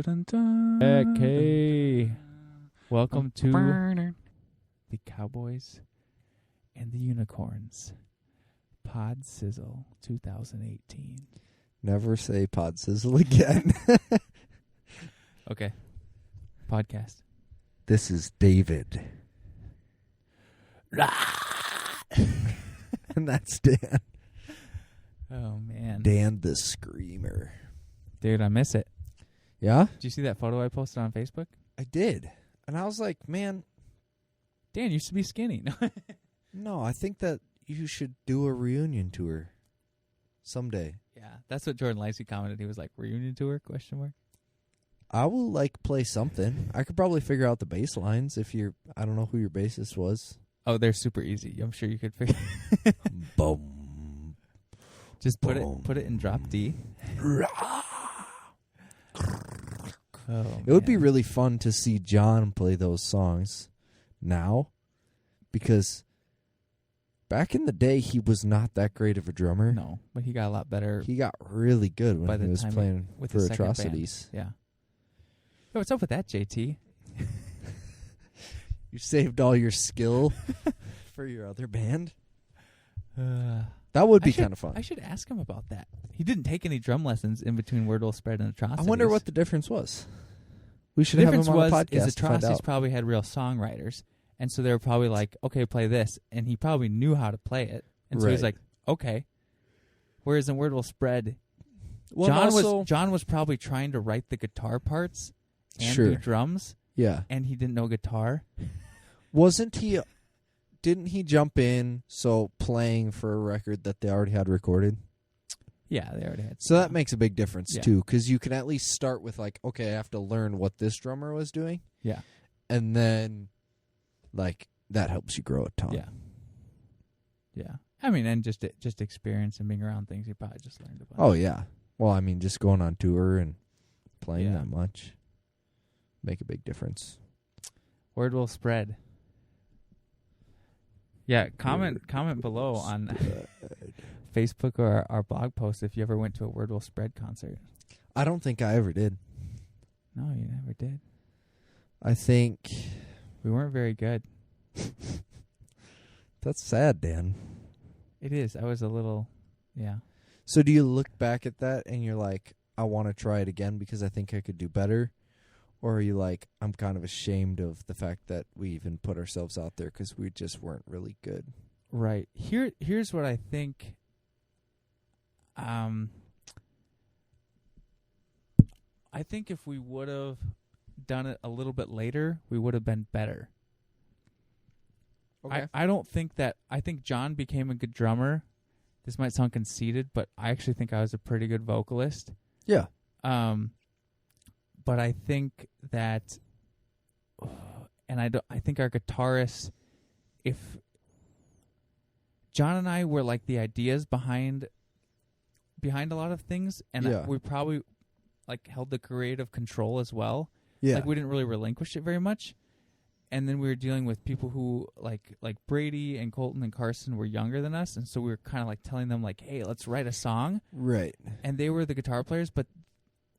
Okay. Welcome to the Cowboys and the Unicorns Pod Sizzle 2018. Never say Pod Sizzle again. Okay. Podcast. This is David. And that's Dan. Oh, man. Dan the Screamer. Dude, I miss it. Yeah? Did you see that photo I posted on Facebook? I did. And I was like, man. Dan used to be skinny. No, I think that you should do a reunion tour someday. Yeah, that's what Jordan Lacey commented. He was like, reunion tour, question mark? I will, play something. I could probably figure out the bass lines if you're... I don't know who your bassist was. Oh, they're super easy. I'm sure you could figure Boom. Just put it in drop D. Oh, it would be really fun to see John play those songs now, because back in the day he was not that great of a drummer. No, but he got a lot better. He got really good when he was playing with for Atrocities. Yeah. Yo, what's up with that, JT? You saved all your skill for your other band? That would be kind of fun. I should ask him about that. He didn't take any drum lessons in between Word Will Spread and Atrocities. I wonder what the difference was. We should have him on the podcast is Atrocities probably had real songwriters, and so they were probably like, okay, play this, and he probably knew how to play it, and so he's like, okay. Whereas in Word Will Spread, John was probably trying to write the guitar parts and do drums. Yeah. And he didn't know guitar. Didn't he jump in playing for a record that they already had recorded? Yeah, they already had. So that makes a big difference, too, because you can at least start with, okay, I have to learn what this drummer was doing. Yeah. And then, that helps you grow a ton. Yeah. Yeah. I mean, and just experience and being around things, you probably just learned a bunch. Oh, yeah. Well, I mean, just going on tour and playing that much make a big difference. Word Will Spread. Yeah, comment below on Facebook or our blog post if you ever went to a Word Will Spread concert. I don't think I ever did. No, you never did. I think we weren't very good. That's sad, Dan. It is. I was a little, yeah. So do you look back at that and you're like, I want to try it again because I think I could do better? Or are you like, I'm kind of ashamed of the fact that we even put ourselves out there because we just weren't really good? Right. Here's what I think. I think if we would have done it a little bit later, we would have been better. Okay. I don't think that... I think John became a good drummer. This might sound conceited, but I actually think I was a pretty good vocalist. Yeah. But I think that... and I think our guitarist... If... John and I were like the ideas behind a lot of things, and we probably held the creative control as well. Yeah. We didn't really relinquish it very much. And then we were dealing with people who like Brady and Colton and Carson were younger than us, and so we were kind of telling them hey, let's write a song. Right. And they were the guitar players, but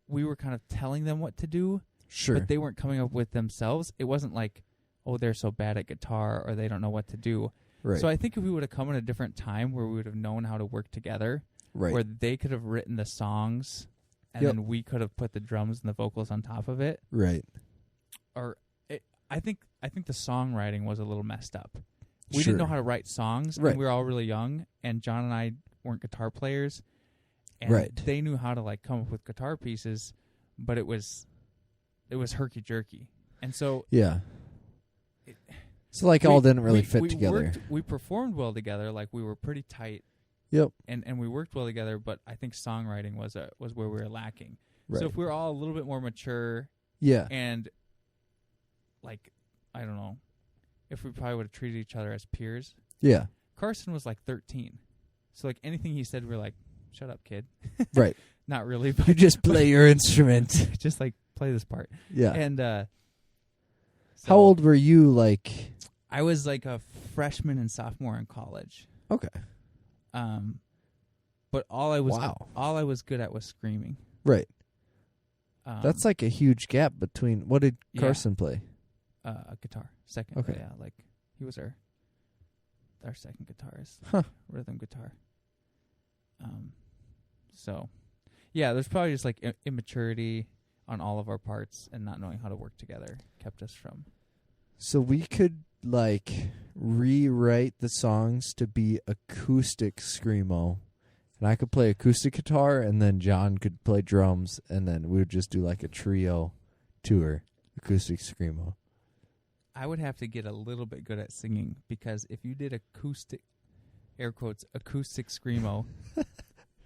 we were kind of telling them what to do. Sure. But they weren't coming up with themselves. It wasn't oh, they're so bad at guitar or they don't know what to do. Right. So I think if we would have come at a different time where we would have known how to work together, where they could have written the songs and then we could have put the drums and the vocals on top of it. Right. Or I think the songwriting was a little messed up. We didn't know how to write songs, and we were all really young, and John and I weren't guitar players. And they knew how to come up with guitar pieces, but it was herky-jerky. And so So all didn't really fit together. We performed well together, we were pretty tight. Yep. And we worked well together, but I think songwriting was where we were lacking. Right. So if we were all a little bit more mature, and I don't know, if we probably would have treated each other as peers. Yeah. Carson was 13. So anything he said, we were shut up, kid. Right. Not really, but you just play your instrument. Just play this part. Yeah. And so how old were you I was a freshman and sophomore in college. Okay. But all I was good at was screaming. Right. That's like a huge gap between. What did Carson play? Guitar. Second. Okay. Yeah, like he was our second guitarist. Rhythm guitar. So, yeah, there's probably just like immaturity on all of our parts and not knowing how to work together kept us from. So we could like rewrite the songs to be acoustic screamo, and I could play acoustic guitar, and then John could play drums, and then we would just do like a trio tour, acoustic screamo. I would have to get a little bit good at singing, because if you did acoustic, air quotes, acoustic screamo,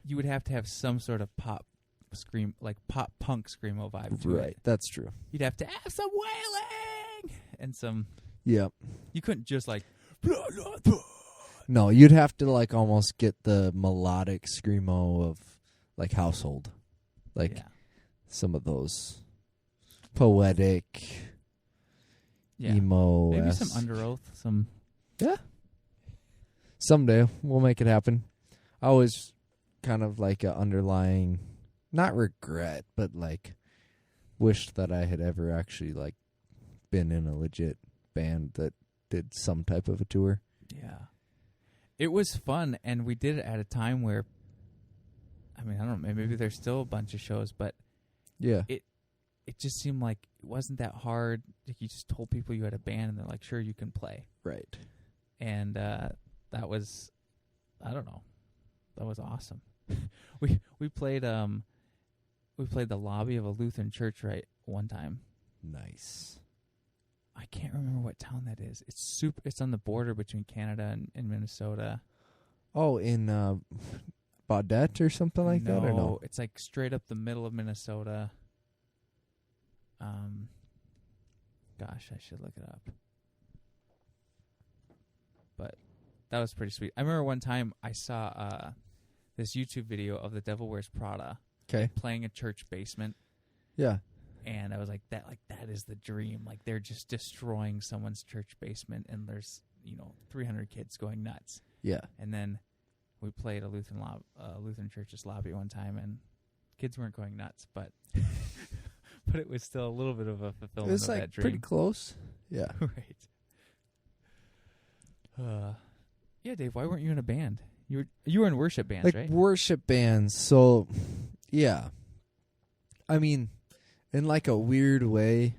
you would have to have some sort of pop scream, like pop punk screamo vibe to it. Right, that's true. You'd have to have some wailing and some. Yep. You couldn't just like. No, you'd have to like almost get the melodic screamo of like Household, like some of those poetic. Yeah. Emo. Maybe some Under Oath. Some. Yeah. Someday we'll make it happen. I always kind of like a underlying, not regret, but like wished that I had ever actually like been in a legit band that did some type of a tour. Yeah. It was fun, and we did it at a time where, I mean, I don't know, maybe there's still a bunch of shows, but yeah, it just seemed like it wasn't that hard. Like you just told people you had a band, and they're like, sure, you can play. Right. And that was, I don't know, that was awesome. we played the lobby of a Lutheran church one time. Nice. I can't remember what town that is. It's on the border between Canada and Minnesota. Oh, in Baudette or something like that, or no? It's like straight up the middle of Minnesota. Gosh, I should look it up. But that was pretty sweet. I remember one time I saw this YouTube video of the Devil Wears Prada playing a church basement. Yeah. And I was like, that is the dream. Like, they're just destroying someone's church basement, and there's 300 kids going nuts. Yeah. And then we played a Lutheran church's lobby one time, and kids weren't going nuts, but but it was still a little bit of a fulfillment of that dream. Pretty close. Yeah. Right. Yeah, Dave. Why weren't you in a band? You were in worship bands, right? Worship bands. So, yeah. I mean, in like a weird way,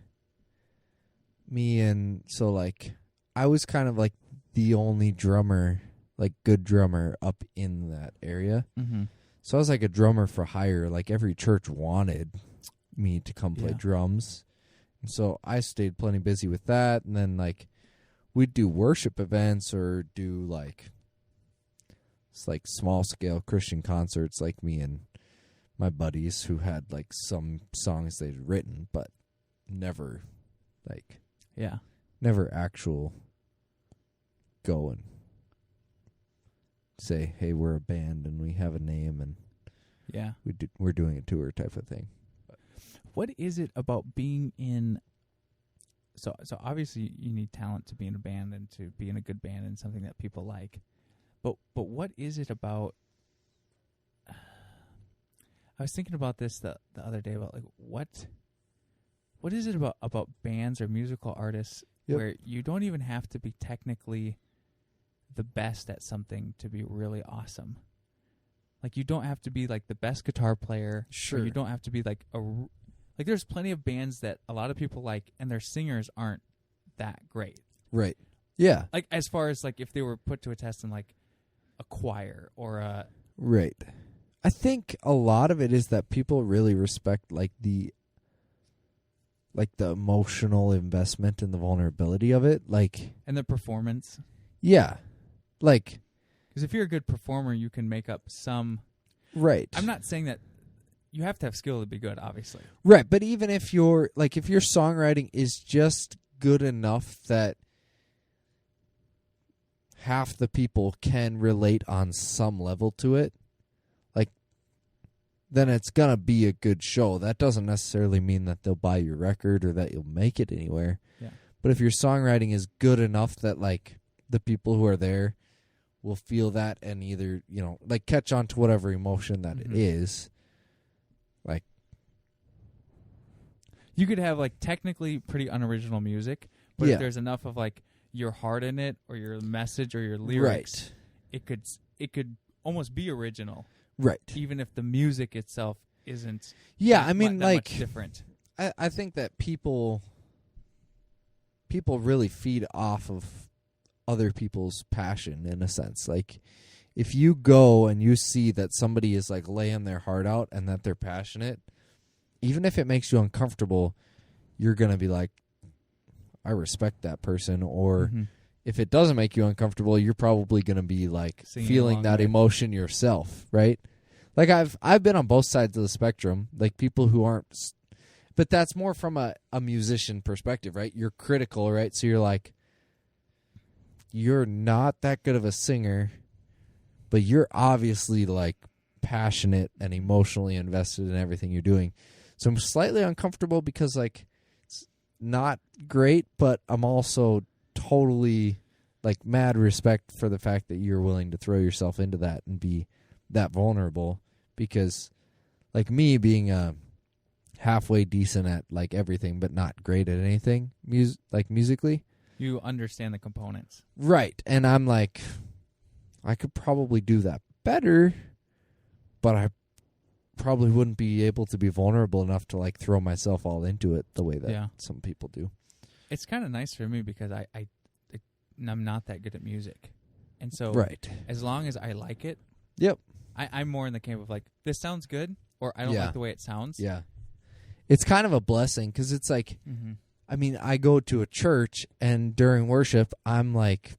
I was kind of like the only drummer, like good drummer up in that area. Mm-hmm. So I was like a drummer for hire. Like every church wanted me to come play drums. And so I stayed plenty busy with that. And then like we'd do worship events or do like small scale Christian concerts, like me and my buddies who had like some songs they'd written, but never actual go and say, hey, we're a band and we have a name and we're doing a tour type of thing. What is it about being in? So obviously you need talent to be in a band and to be in a good band and something that people like. But what is it about? I was thinking about this the other day about like what is it about bands or musical artists where you don't even have to be technically the best at something to be really awesome. Like you don't have to be like the best guitar player. Sure. Or you don't have to be like there's plenty of bands that a lot of people like and their singers aren't that great. Right. Yeah. Like as far as like if they were put to a test in like a choir or a right. I think a lot of it is that people really respect like the emotional investment and the vulnerability of it, like and the performance. Yeah. Like because if you're a good performer, you can make up some. Right. I'm not saying that you have to have skill to be good, obviously. Right, but even if your songwriting is just good enough that half the people can relate on some level to it, like, then it's gonna be a good show. That doesn't necessarily mean that they'll buy your record or that you'll make it anywhere. Yeah. But if your songwriting is good enough that like the people who are there will feel that and either, like catch on to whatever emotion that it is, like You could have like technically pretty unoriginal music, but if there's enough of like your heart in it or your message or your lyrics, it could almost be original. Right. Even if the music itself isn't I mean, that much different. I think that people really feed off of other people's passion in a sense. Like if you go and you see that somebody is like laying their heart out and that they're passionate, even if it makes you uncomfortable, you're going to be like, I respect that person. Or if it doesn't make you uncomfortable, you're probably going to be like feeling that emotion yourself, right? Like I've been on both sides of the spectrum, like people who aren't, but that's more from a musician perspective, right? You're critical, right? So you're like, you're not that good of a singer, but you're obviously like passionate and emotionally invested in everything you're doing. So I'm slightly uncomfortable because like it's not great, but I'm also totally like mad respect for the fact that you're willing to throw yourself into that and be that vulnerable, because like me being halfway decent at like everything but not great at anything like musically, you understand the components, right? And I'm like, I could probably do that better, but I probably wouldn't be able to be vulnerable enough to like throw myself all into it the way that some people do. It's kind of nice for me because I'm not that good at music, and so as long as I like it, I'm more in the camp of like, this sounds good, or I don't like the way it sounds. Yeah, it's kind of a blessing because it's like, I mean, I go to a church and during worship, I'm like,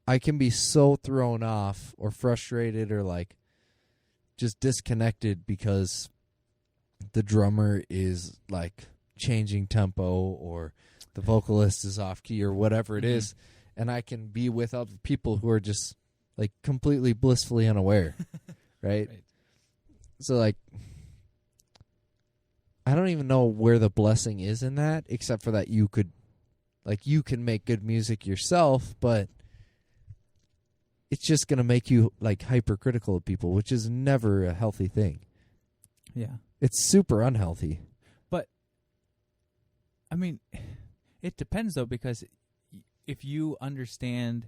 I can be so thrown off or frustrated or like just disconnected because the drummer is like changing tempo or the vocalist is off key or whatever it is, and I can be with other people who are just like completely blissfully unaware, right? So like, I don't even know where the blessing is in that, except for that you can make good music yourself, but it's just going to make you like hypercritical of people, which is never a healthy thing. Yeah. It's super unhealthy. But, I mean, it depends though, because if you understand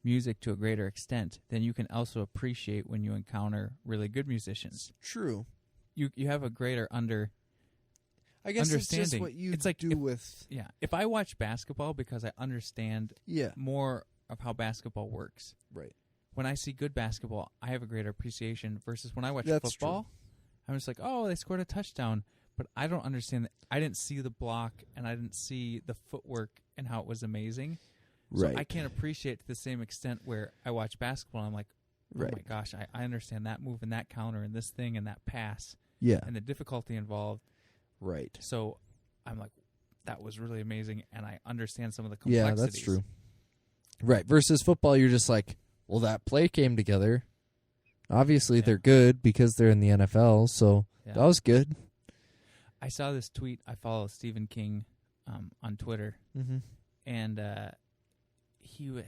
music to a greater extent, then you can also appreciate when you encounter really good musicians. True. You have a greater I guess understanding. It's just what you like do with... Yeah. If I watch basketball because I understand more of how basketball works. Right. When I see good basketball, I have a greater appreciation versus when I watch football, I'm just like, oh, they scored a touchdown, but I don't understand that. I didn't see the block and I didn't see the footwork and how it was amazing. So I can't appreciate it to the same extent where I watch basketball and I'm like, oh my gosh, I understand that move and that counter and this thing and that pass. Yeah. And the difficulty involved. Right. So I'm like, that was really amazing, and I understand some of the complexities. Yeah, that's true. Right. Versus football, you're just like, well, that play came together. Obviously, they're good because they're in the NFL, so that was good. I saw this tweet. I follow Stephen King on Twitter, and he was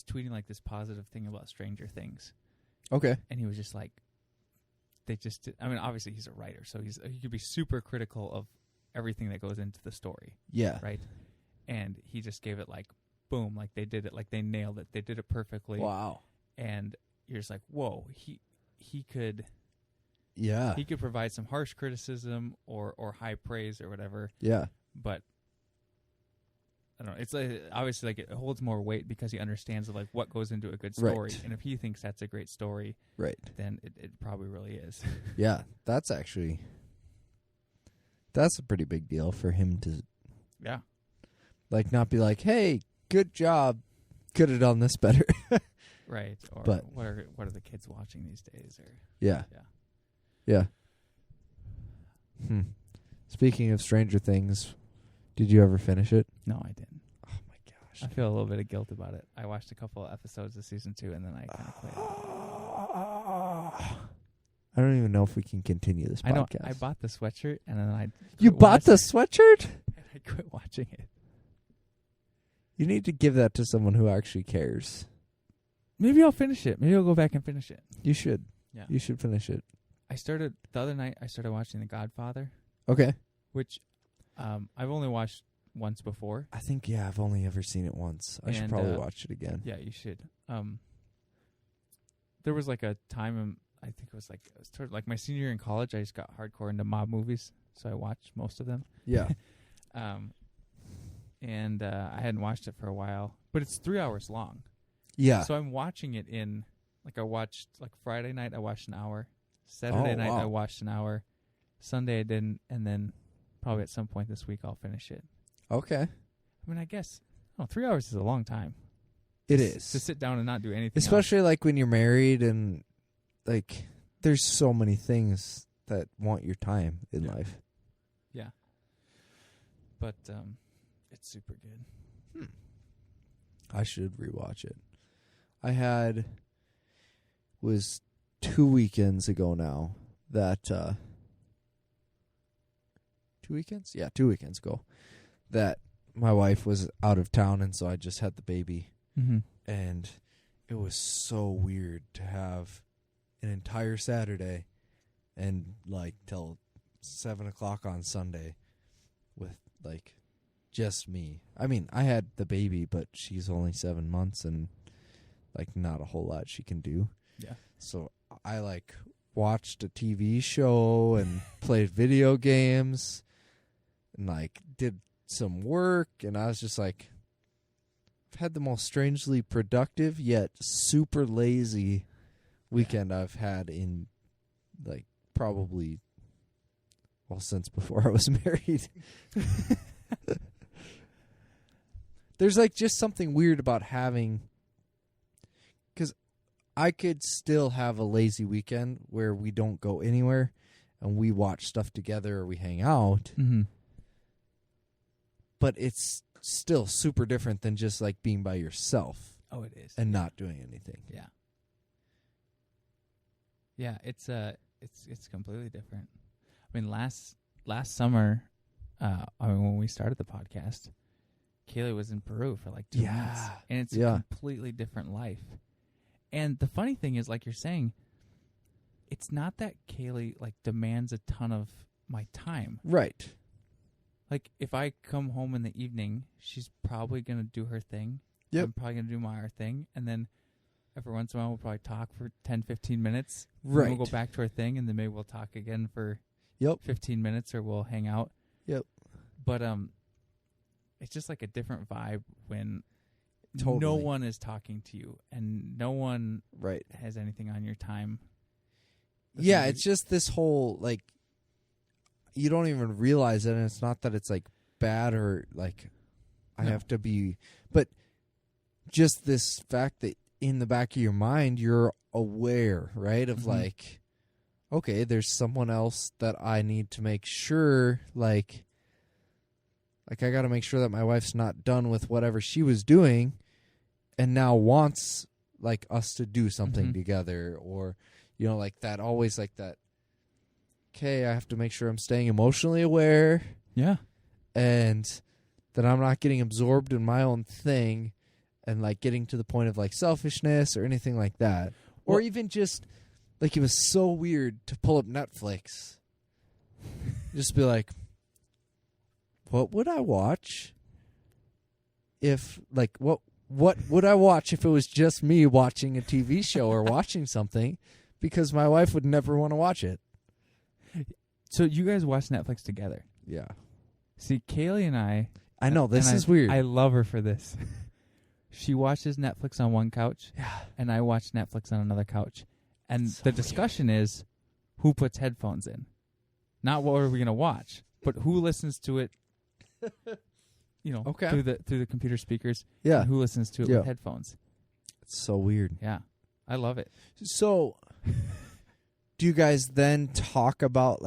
tweeting like this positive thing about Stranger Things. Okay. And he was just like, I mean, obviously he's a writer, so he could be super critical of everything that goes into the story. Yeah. Right? And he just gave it like, boom, like they did it, like they nailed it. They did it perfectly. Wow. And you're just like, whoa, he could... Yeah. He could provide some harsh criticism or high praise or whatever. Yeah. But I don't know. It's like, obviously like it holds more weight because he understands like what goes into a good story. Right. And if he thinks that's a great story, then it probably really is. Yeah. That's a pretty big deal for him to like not be like, hey, good job. Could have done this better. Right. Or but, what are the kids watching these days? Or Yeah. Speaking of Stranger Things, did you ever finish it? No, I didn't. Oh my gosh. I feel a little bit of guilt about it. I watched a couple of episodes of season 2 and then I kind of quit. I don't even know if we can continue this podcast. I bought the sweatshirt and then You bought the sweatshirt? And I quit watching it. You need to give that to someone who actually cares. Maybe I'll finish it. Maybe I'll go back and finish it. You should. Yeah. You should finish it. The other night I started watching The Godfather. Okay. Which I've only watched once before. I think, I've only ever seen it once. I should probably watch it again. Yeah, you should. There was like a time, I think it was toward like my senior year in college, I just got hardcore into mob movies, so I watched most of them. Yeah. And I hadn't watched it for a while, but it's 3 hours long. Yeah. So I'm watching it in, I watched, Friday night I watched an hour. Saturday night I watched an hour. Sunday I didn't, and then probably at some point this week I'll finish it. Okay. I mean, I guess 3 hours is a long time. It is. To sit down and not do anything Especially else. When you're married and there's so many things that want your time in life. Yeah. But it's super good. I should rewatch it. Was 2 weekends ago now that 2 weekends? Yeah, 2 weekends ago that my wife was out of town, and so I just had the baby. Mm-hmm. And it was so weird to have an entire Saturday and till 7 o'clock on Sunday with just me. I mean, I had the baby, but she's only 7 months and not a whole lot she can do. Yeah. So I watched a TV show and played video games and did some work, and I was just I've had the most strangely productive yet super lazy weekend I've had in probably since before I was married. There's just something weird about having, because I could still have a lazy weekend where we don't go anywhere and we watch stuff together or we hang out. Mm-hmm. But it's still super different than just being by yourself. Oh, it is. And not doing anything. Yeah. Yeah, it's completely different. I mean, last summer, when we started the podcast, Kaylee was in Peru for 2 months. And it's a completely different life. And the funny thing is, you're saying, it's not that Kaylee demands a ton of my time. Right. If I come home in the evening, she's probably going to do her thing. Yep. I'm probably going to do our thing. And then every once in a while, we'll probably talk for 10, 15 minutes. Right. We'll go back to our thing, and then maybe we'll talk again for 15 minutes, or we'll hang out. Yep. But it's just a different vibe when totally. No one is talking to you, and no one right. has anything on your time. Yeah, it's just this whole, you don't even realize it, and it's not that it's bad or I have to be, but just this fact that in the back of your mind you're aware, right, of okay, there's someone else that I need to make sure I got to make sure that my wife's not done with whatever she was doing and now wants us to do something together, or that always that, okay, I have to make sure I'm staying emotionally aware. Yeah. And that I'm not getting absorbed in my own thing and getting to the point of selfishness or anything like that. Or even just it was so weird to pull up Netflix. Just be what would I watch if what would I watch if it was just me watching a TV show or watching something, because my wife would never want to watch it. So you guys watch Netflix together? Yeah. See, Kaylee and I know, this is weird. I love her for this. She watches Netflix on one couch, and I watch Netflix on another couch. And the discussion is who puts headphones in. Not what are we going to watch, but who listens to it, through the computer speakers. Yeah. And who listens to it with headphones. It's so weird. Yeah. I love it. So do you guys then talk about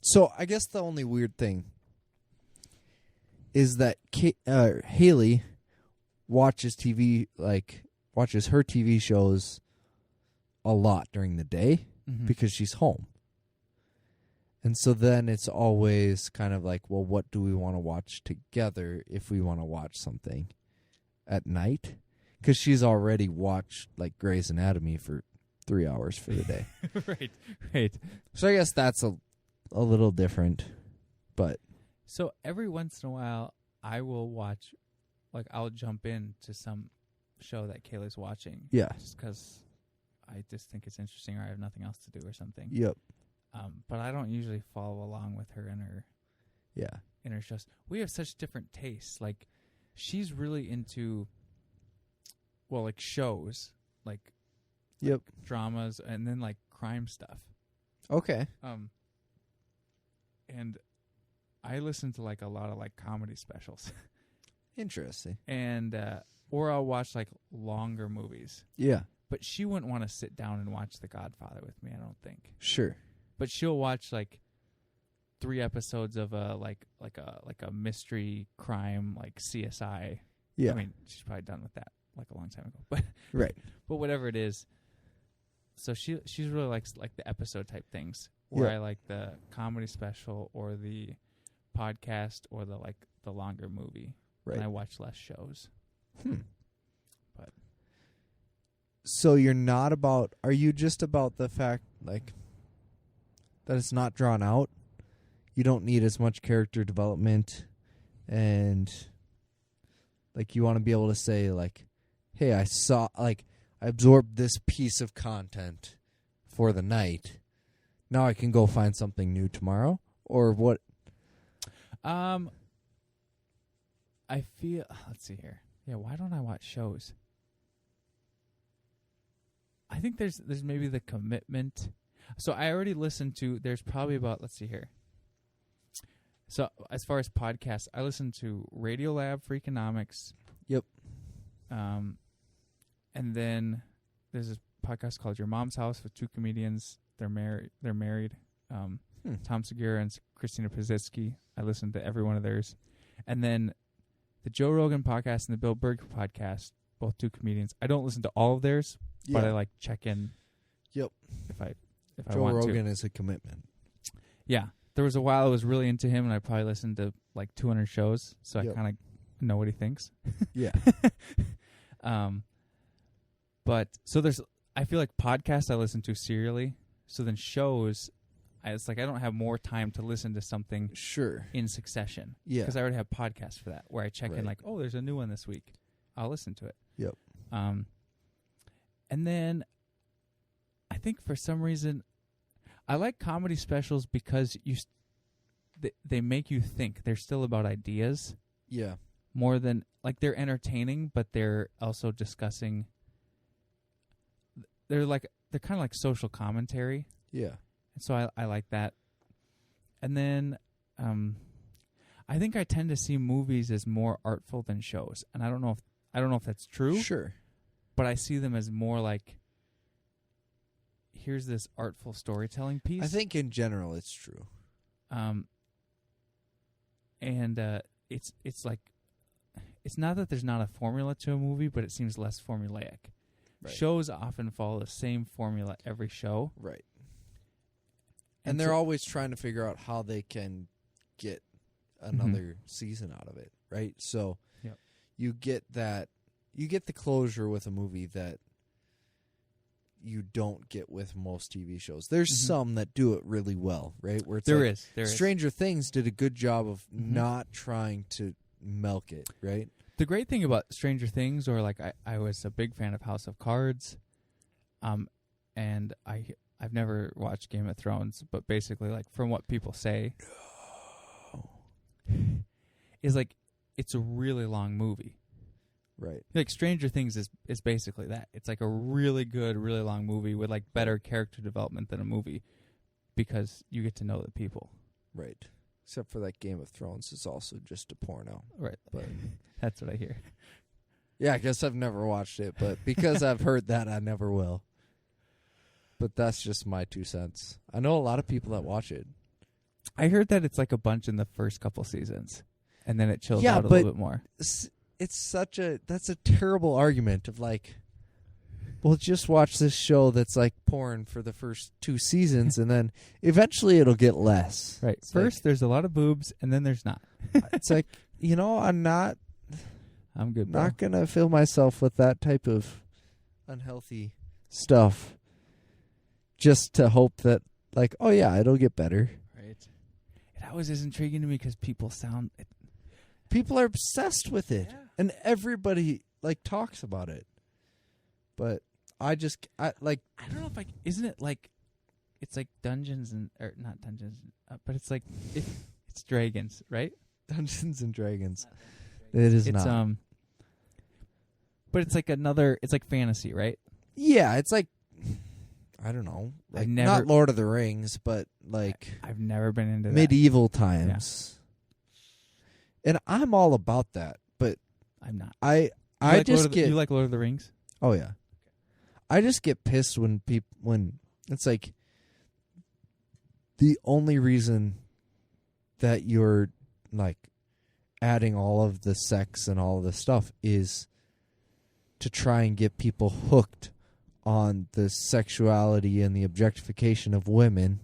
so I guess the only weird thing is that Haley watches TV, watches her TV shows a lot during the day because she's home. And so then it's always kind of well, what do we want to watch together if we want to watch something at night? Because she's already watched Grey's Anatomy for 3 hours for the day. Right. So I guess that's a little different. But so every once in a while, I will watch, like I'll jump in to some show that Kayla's watching. Yeah. Just because I just think it's interesting, or I have nothing else to do or something. Yep. But I don't usually follow along with her in her shows. We have such different tastes. Like, she's really into, well, like shows, like dramas, and then like crime stuff. Okay. And I listen to like a lot of like comedy specials. Interesting. And or I'll watch like longer movies. Yeah. But she wouldn't want to sit down and watch The Godfather with me, I don't think. Sure. But she'll watch like 3 episodes of a mystery crime, like CSI. Yeah. I mean, she's probably done with that like a long time ago. But right. But whatever it is. So she's really likes like the episode type things. Where I like the comedy special or the podcast or the longer movie. Right. And I watch less shows. But so you're not about, are you just about the fact like that it's not drawn out? You don't need as much character development, and like you want to be able to say like, hey, I absorbed this piece of content for the night. Now I can go find something new tomorrow, or what? I feel, let's see here. Yeah, why don't I watch shows? I think there's maybe the commitment. So I already listened to, there's probably about, let's see here. So as far as podcasts, I listen to Radiolab, Freakonomics. Yep. And then there's this podcast called Your Mom's House with 2 comedians. They're married. Tom Segura and Christina Pazitsky. I listen to every one of theirs. And then the Joe Rogan podcast and the Bill Burr podcast, both 2 comedians. I don't listen to all of theirs, but I like check in. Yep. If I Joe want Rogan to. is a commitment. Yeah. There was a while I was really into him, and I probably listened to like 200 shows, so I kind of know what he thinks. Yeah. But so I feel like podcasts I listen to serially. So then shows, it's like I don't have more time to listen to something in succession. Yeah. Because I already have podcasts for that, where I check in like, oh, there's a new one this week. I'll listen to it. Yep. And then I think for some reason I like comedy specials because they make you think. They're still about ideas. Yeah. More than, like, they're entertaining, but they're also discussing. They're kind of like social commentary. Yeah. And so I like that. And then I think I tend to see movies as more artful than shows. And I don't know if that's true. Sure. But I see them as more like, here's this artful storytelling piece. I think in general it's true. And it's like, it's not that there's not a formula to a movie, but it seems less formulaic. Right. Shows often follow the same formula every show. Right. And they're always trying to figure out how they can get another season out of it, right? So you get the closure with a movie that you don't get with most TV shows. There's some that do it really well, right? Where it's there is. Stranger Things did a good job of not trying to milk it, right? The great thing about Stranger Things, or like I was a big fan of House of Cards, and I've never watched Game of Thrones, but basically, like, from what people say, is like it's a really long movie. Right. Like Stranger Things is basically that. It's like a really good, really long movie with like better character development than a movie, because you get to know the people. Right. Except for that Game of Thrones is also just a porno. Right. But that's what I hear. Yeah, I guess I've never watched it, but because I've heard that, I never will. But that's just my 2 cents. I know a lot of people that watch it. I heard that it's like a bunch in the first couple seasons, and then it chills out a little bit more. It's that's a terrible argument of like, well, just watch this show that's like porn for the first 2 seasons, and then eventually it'll get less. Right. It's first, there's a lot of boobs, and then there's not. It's like, I'm good. Not gonna fill myself with that type of unhealthy stuff, just to hope that, like, oh yeah, it'll get better. Right. that was as intriguing to me because people are obsessed with it, and everybody like talks about it. But I don't know if isn't it like it's like Dungeons and or not Dungeons, but it's like it's dragons, right? Dungeons and Dragons. It is not. But it's like it's like fantasy, right? Yeah, it's like I don't know, like not Lord of the Rings, but like I've never been into medieval times. Yeah. And I'm all about that, but I'm not. I just get. You like Lord of the Rings? Oh yeah. I just get pissed when it's like the only reason that you're like adding all of the sex and all of the stuff is to try and get people hooked on the sexuality and the objectification of women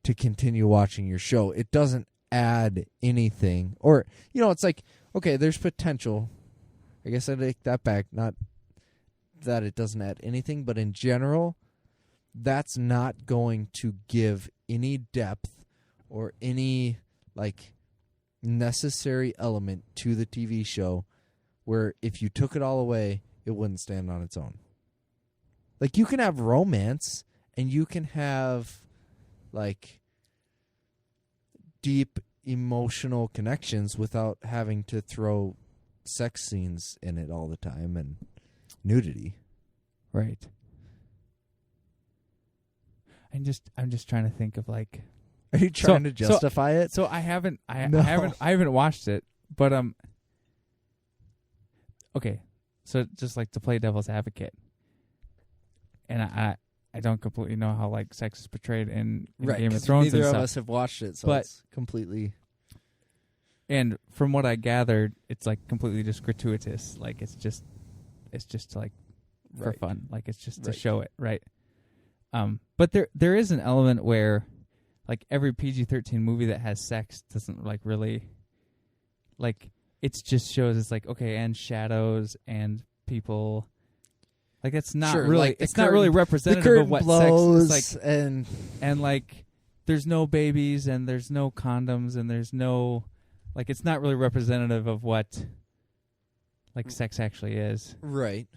to continue watching your show. It doesn't add anything. Or, it's like, okay, there's potential. I guess I take that back. Not that it doesn't add anything, but in general, that's not going to give any depth or any, like, necessary element to the TV show where if you took it all away, it wouldn't stand on its own. Like, you can have romance and you can have, like, deep emotional connections without having to throw sex scenes in it all the time and nudity. Right. I'm just trying to think of like. Are you trying to justify it? So I haven't watched it, but okay. So just like to play devil's advocate, and I don't completely know how like sex is portrayed in Game of Thrones. Neither and of stuff. us have watched it, so it's completely. And from what I gathered, it's like completely just gratuitous. Like it's just like for fun. Like it's just to show it, right? But there is an element where, like every PG-13 movie that has sex doesn't like really, like it just shows it's like okay, and shadows and people. Like it's not really, like it's not really representative of what sex is like, and like there's no babies and there's no condoms and there's no. Like it's not really representative of what, like, sex actually is. Right.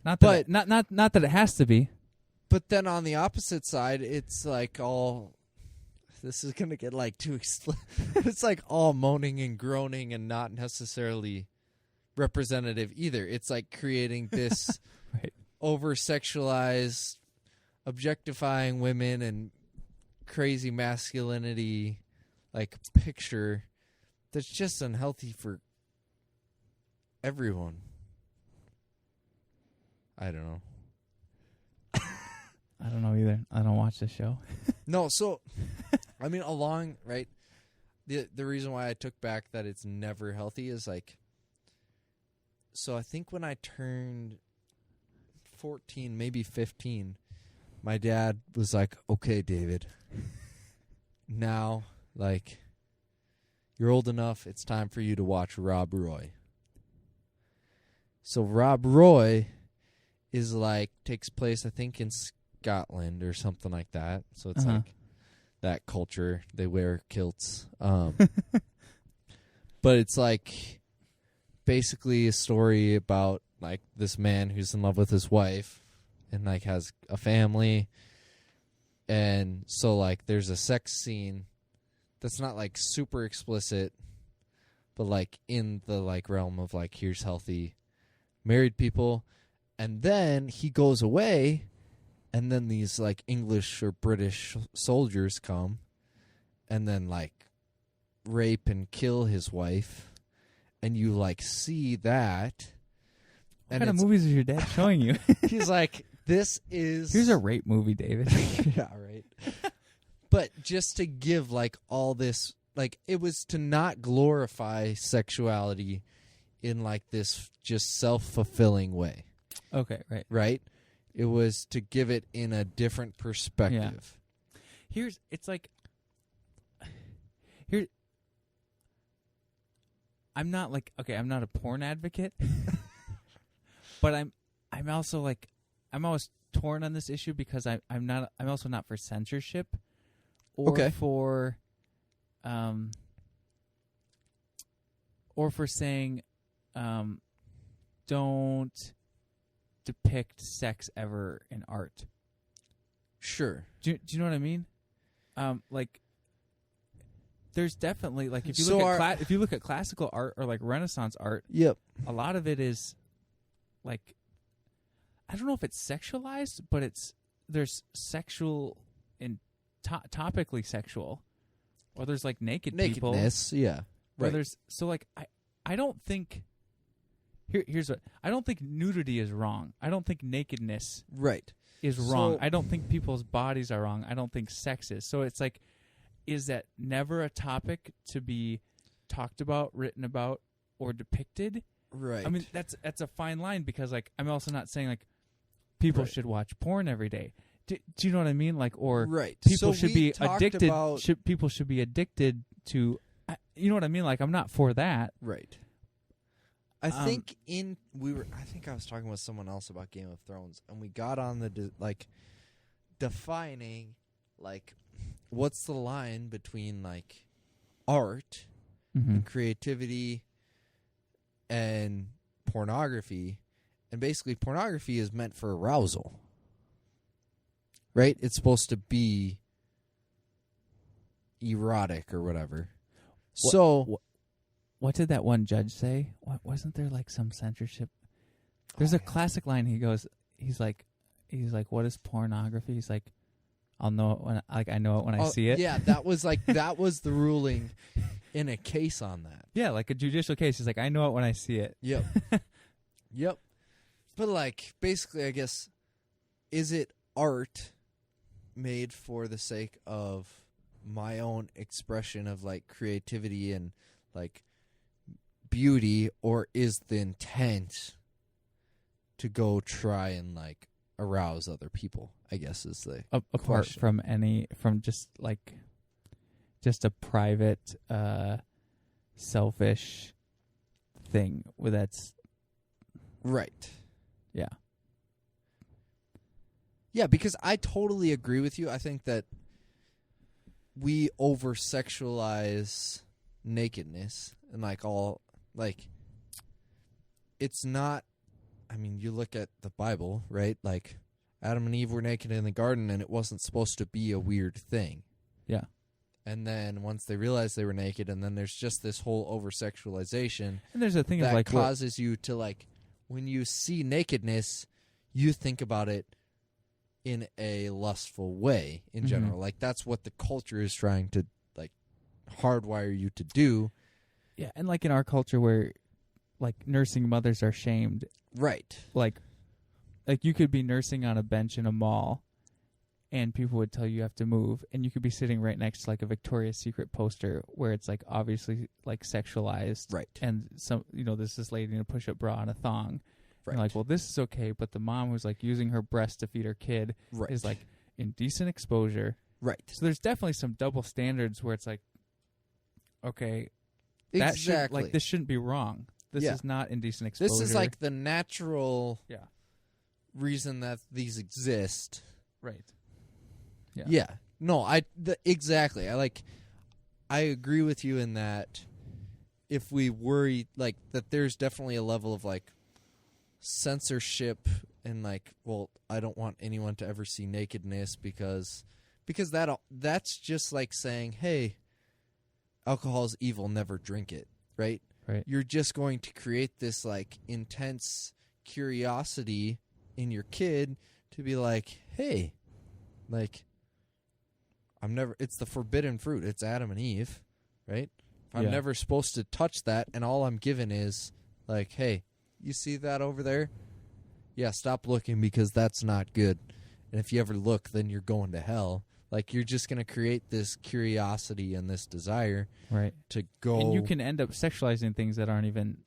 Not that it has to be. But then on the opposite side, it's like all. This is gonna get like too. It's like all moaning and groaning and not necessarily representative either. It's like creating this over-sexualized, objectifying women and crazy masculinity, like picture. That's just unhealthy for everyone. I don't know. I don't know either. I don't watch the show. No, so I mean, right? The reason why I took back that it's never healthy is like. So I think when I turned 14, maybe 15, my dad was like, "Okay, David, now like." You're old enough, it's time for you to watch Rob Roy. So Rob Roy is like, takes place, I think, in Scotland or something like that. So it's like that culture. They wear kilts. But it's like basically a story about like this man who's in love with his wife and like has a family. And so like there's a sex scene that's not like super explicit, but like in the like realm of like here's healthy married people, and then he goes away, and then these like English or British soldiers come, and then like rape and kill his wife, and you like see that. What kind of movies is your dad showing you? He's like, this is here's a rape movie, David. Yeah, right. But just to give, like, all this, like, it was to not glorify sexuality in, like, this just self-fulfilling way. Okay, right. Right? It was to give it in a different perspective. Yeah. I'm not, like, okay, I'm not a porn advocate, but I'm also, like, I'm always torn on this issue because I'm also not for censorship. Or for or for saying, don't depict sex ever in art. Sure. Do you know what I mean? Like, there's definitely, like, if you look at classical art or like Renaissance art, yep, a lot of it is like, I don't know if it's sexualized, but there's sexual and topically sexual, or there's like nakedness, people. Yeah, right. There's I don't think. Here's what I don't think nudity is wrong. I don't think nakedness is wrong. I don't think people's bodies are wrong. I don't think sex is. So it's like, is that never a topic to be talked about, written about, or depicted? Right. I mean, that's a fine line, because like, I'm also not saying like people should watch porn every day. Do you know what I mean? Like, or people should be addicted. People should be addicted to. You know what I mean? Like, I'm not for that. Right. I think I think I was talking with someone else about Game of Thrones, and we got on the defining, like, what's the line between like art and creativity and pornography, and basically pornography is meant for arousal, right? It's supposed to be erotic or whatever. What did that one judge say? Wasn't there like some censorship? There's a classic line. He's like, what is pornography? He's like, I'll know it when I know it when I see it. Yeah, that was the ruling in a case on that. Yeah, like a judicial case. He's like, I know it when I see it. Yep. Yep. But like, basically, I guess, is it art made for the sake of my own expression of like creativity and like beauty, or is the intent to go try and like arouse other people? I guess is the apart question. from just a private selfish thing where that's right. Yeah. Yeah, because I totally agree with you. I think that we over sexualize nakedness and like all like it's not. I mean, you look at the Bible, right? Like Adam and Eve were naked in the garden, and it wasn't supposed to be a weird thing. Yeah. And then once they realized they were naked, and then there's just this whole over sexualization. And there's a thing that of like causes you to like, when you see nakedness, you think about it in a lustful way in general. Like that's what the culture is trying to like hardwire you to do. Yeah, and like in our culture where like nursing mothers are shamed. Right. Like you could be nursing on a bench in a mall and people would tell you have to move, and you could be sitting right next to like a Victoria's Secret poster where it's like obviously like sexualized. Right. And some, there's this lady in a push-up bra and a thong. Right. And like, well, this is okay, but the mom who's like using her breast to feed her kid is like indecent exposure. Right. So there's definitely some double standards where it's like, okay, exactly. This shouldn't be wrong. This is not indecent exposure. This is like the natural reason that these exist. Right. Yeah. Yeah. No, exactly. I agree with you in that if we worry like that there's definitely a level of like censorship and like, well, I don't want anyone to ever see nakedness because that's just like saying, hey, alcohol is evil, never drink it, right? Right. You're just going to create this like intense curiosity in your kid to be like, hey, like it's the forbidden fruit. It's Adam and Eve, right? I'm never supposed to touch that, and all I'm given is like, hey, you see that over there? Yeah, stop looking because that's not good. And if you ever look, then you're going to hell. Like, you're just going to create this curiosity and this desire to go. And you can end up sexualizing things that aren't even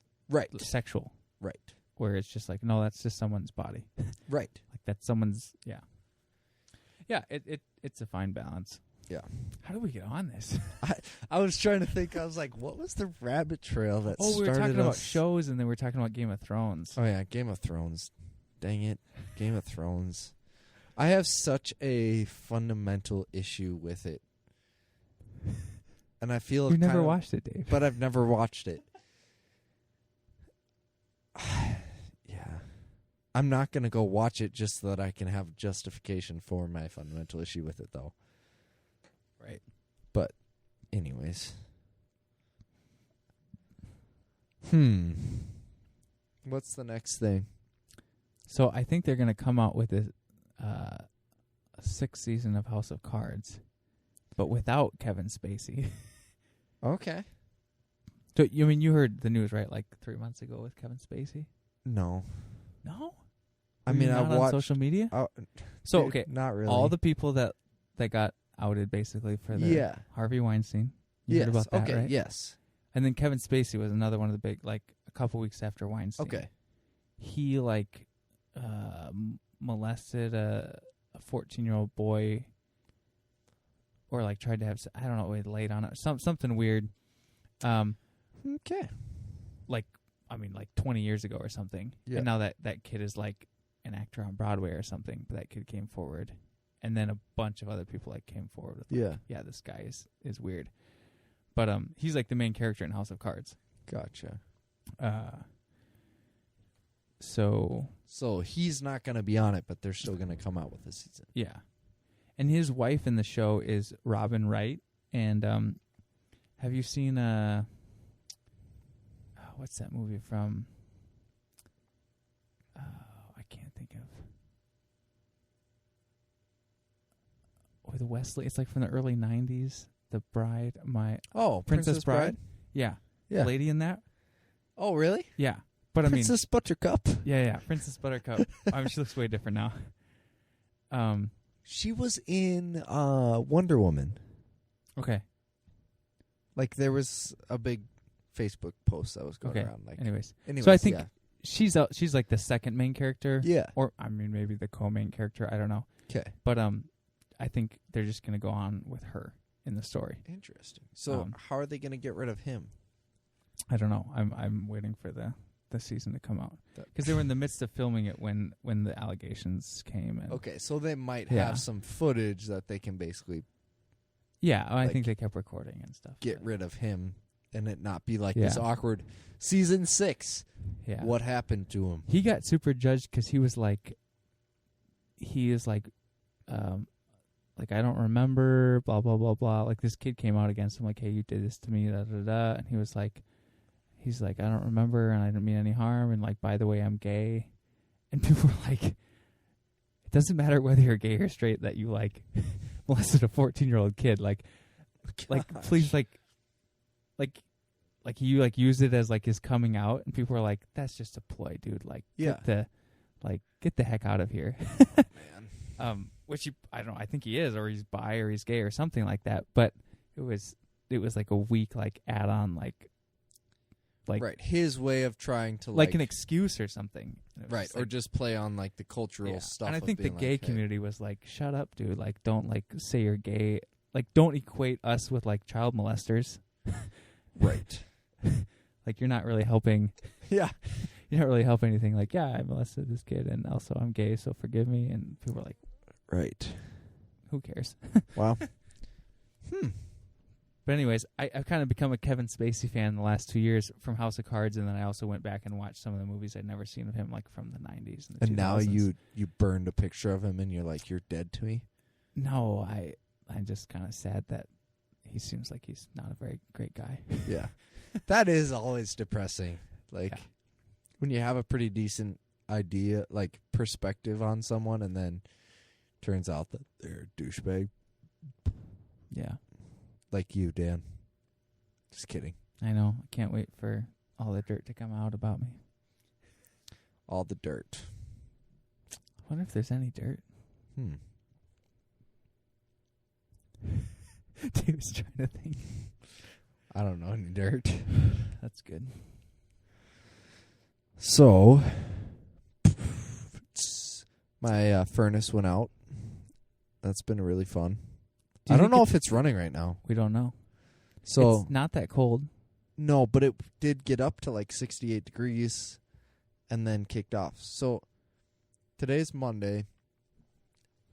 sexual. Right. Where it's just like, no, that's just someone's body. Right. Like, that's someone's, Yeah, it's a fine balance. Yeah. How do we get on this? I was trying to think. I was like, what was the rabbit trail that started we were talking about shows, and then we were talking about Game of Thrones. Oh, yeah, Game of Thrones. Dang it. Game of Thrones. I have such a fundamental issue with it. And I feel you've never watched it, Dave. But I've never watched it. Yeah. I'm not going to go watch it just so that I can have justification for my fundamental issue with it, though. Right. But, anyways. What's the next thing? So I think they're going to come out with a 6th season of House of Cards, but without Kevin Spacey. Okay. So, you heard the news, right? Like 3 months ago with Kevin Spacey? No. No? I mean, I watched on social media? So, okay. Not really. All the people that got outed basically for the Harvey Weinstein. You heard about that, right? Yes. And then Kevin Spacey was another one of the big, like, a couple weeks after Weinstein. Okay. He, like, molested a 14-year-old boy, or like tried to have, I don't know, laid on it, something weird. Okay. Like 20 years ago or something. Yeah. And now that kid is like an actor on Broadway or something. But that kid came forward, and then a bunch of other people like came forward with, yeah, this guy is weird. But he's like the main character in House of Cards. Gotcha. So he's not going to be on it, but they're still going to come out with a season. Yeah. And his wife in the show is Robin Wright. And have you seen what's that movie from? I can't think of. With Wesley, it's like from the early 90s. The Bride, Princess Bride. Yeah. Yeah. Lady in that. Oh, really? Yeah. But Princess Buttercup. Yeah, Princess Buttercup. She looks way different now. She was in Wonder Woman. Okay. Like there was a big Facebook post that was going around. Like, anyways, so I think she's like the second main character. Yeah. Or maybe the co-main character. I don't know. Okay. But I think they're just gonna go on with her in the story. Interesting. So how are they gonna get rid of him? I don't know. I'm waiting for the season to come out, because they were in the midst of filming it when the allegations came. And okay, so they might have some footage that they can basically. Yeah, I think they kept recording and stuff. Get rid of him, and it not be like this awkward season 6. Yeah, what happened to him? He got super judged because he is like, I don't remember, blah blah blah blah. Like this kid came out against him, like, hey, you did this to me, da da da, and he was like. He's like, I don't remember, and I didn't mean any harm, and like, by the way, I'm gay. And people were like, it doesn't matter whether you're gay or straight that you like molested a 14-year-old kid. Like, please, like you like use it as like his coming out, and people were like, that's just a ploy, dude. Like, get the heck out of here. Man. Which I don't know. I think he is, or he's bi, or he's gay, or something like that. But it was like a weak like add-on like. Like, right, his way of trying to like an excuse or something, right? Or just play on like the cultural stuff. And I think the gay community was like, "Shut up, dude! Like, don't like say you're gay. Like, don't equate us with like child molesters." Right. Like, you're not really helping. Yeah, you're not really helping anything. Like, yeah, I molested this kid, and also I'm gay, so forgive me. And people were like, "Right, who cares?" Wow. But anyways, I've kind of become a Kevin Spacey fan in the last 2 years from House of Cards, and then I also went back and watched some of the movies I'd never seen of him, like from the 90s and the 2000s. Now you burned a picture of him, and you're like, you're dead to me? No, I'm just kind of sad that he seems like he's not a very great guy. Yeah. That is always depressing. Like, when you have a pretty decent idea, like, perspective on someone, and then turns out that they're a douchebag. Yeah. Like you, Dan. Just kidding. I know. I can't wait for all the dirt to come out about me. All the dirt. I wonder if there's any dirt. Dave's trying to think. I don't know any dirt. That's good. So, my furnace went out. That's been really fun. I don't know if it's running right now. We don't know. So it's not that cold. No, but it did get up to like 68 degrees and then kicked off. So today's Monday,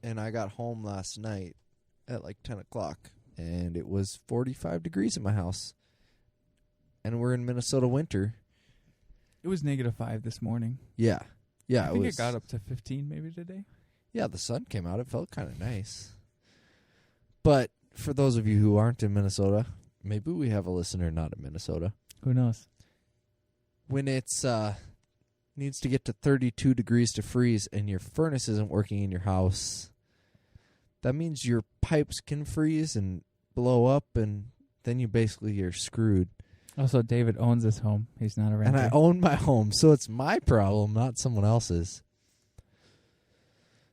and I got home last night at like 10 o'clock. and it was 45 degrees in my house. And we're in Minnesota winter. It was -5 this morning. Yeah. Yeah, I think it got up to 15 maybe today. Yeah, the sun came out. It felt kind of nice. But for those of you who aren't in Minnesota, maybe we have a listener not in Minnesota. Who knows? When it's needs to get to 32 degrees to freeze and your furnace isn't working in your house, that means your pipes can freeze and blow up, and then you're screwed. Also, David owns this home. He's not a renter. And I own my home, so it's my problem, not someone else's.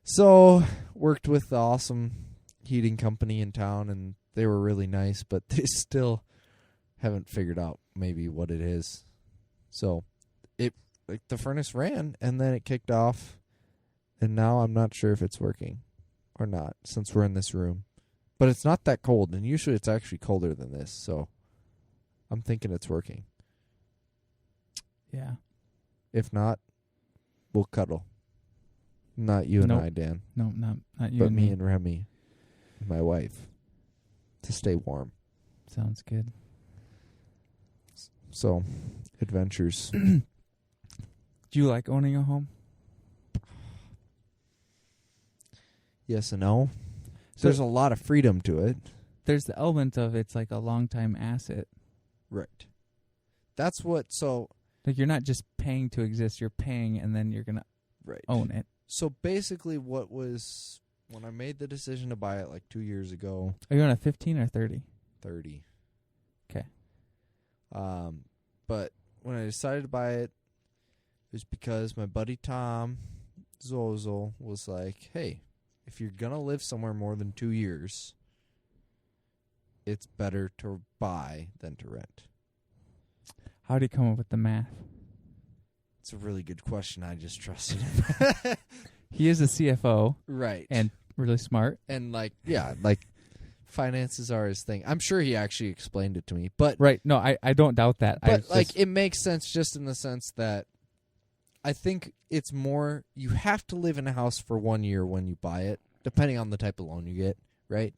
So, worked with the awesome heating company in town, and they were really nice, but they still haven't figured out maybe what it is. So, the furnace ran, and then it kicked off, and now I'm not sure if it's working or not, since we're in this room. But it's not that cold, and usually it's actually colder than this, so I'm thinking it's working. Yeah. If not, we'll cuddle. Not you and I, Dan. No, not you but and me and Remy, my wife, to stay warm. Sounds good. So, adventures. Do you like owning a home? Yes and no. So there's a lot of freedom to it. There's the element of it's like a long-time asset. Right. That's what, so... Like, you're not just paying to exist, you're paying and then you're going to own it. So basically what was, when I made the decision to buy it like 2 years ago... Are you on a 15 or 30? 30. Okay. But when I decided to buy it, it was because my buddy Tom Zozel was like, hey, if you're going to live somewhere more than 2 years, it's better to buy than to rent. How did he come up with the math? It's a really good question. I just trusted him. He is a CFO. Right. And really smart. And finances are his thing. I'm sure he actually explained it to me. But right. No, I don't doubt that. But it makes sense just in the sense that I think it's more, you have to live in a house for 1 year when you buy it, depending on the type of loan you get, right?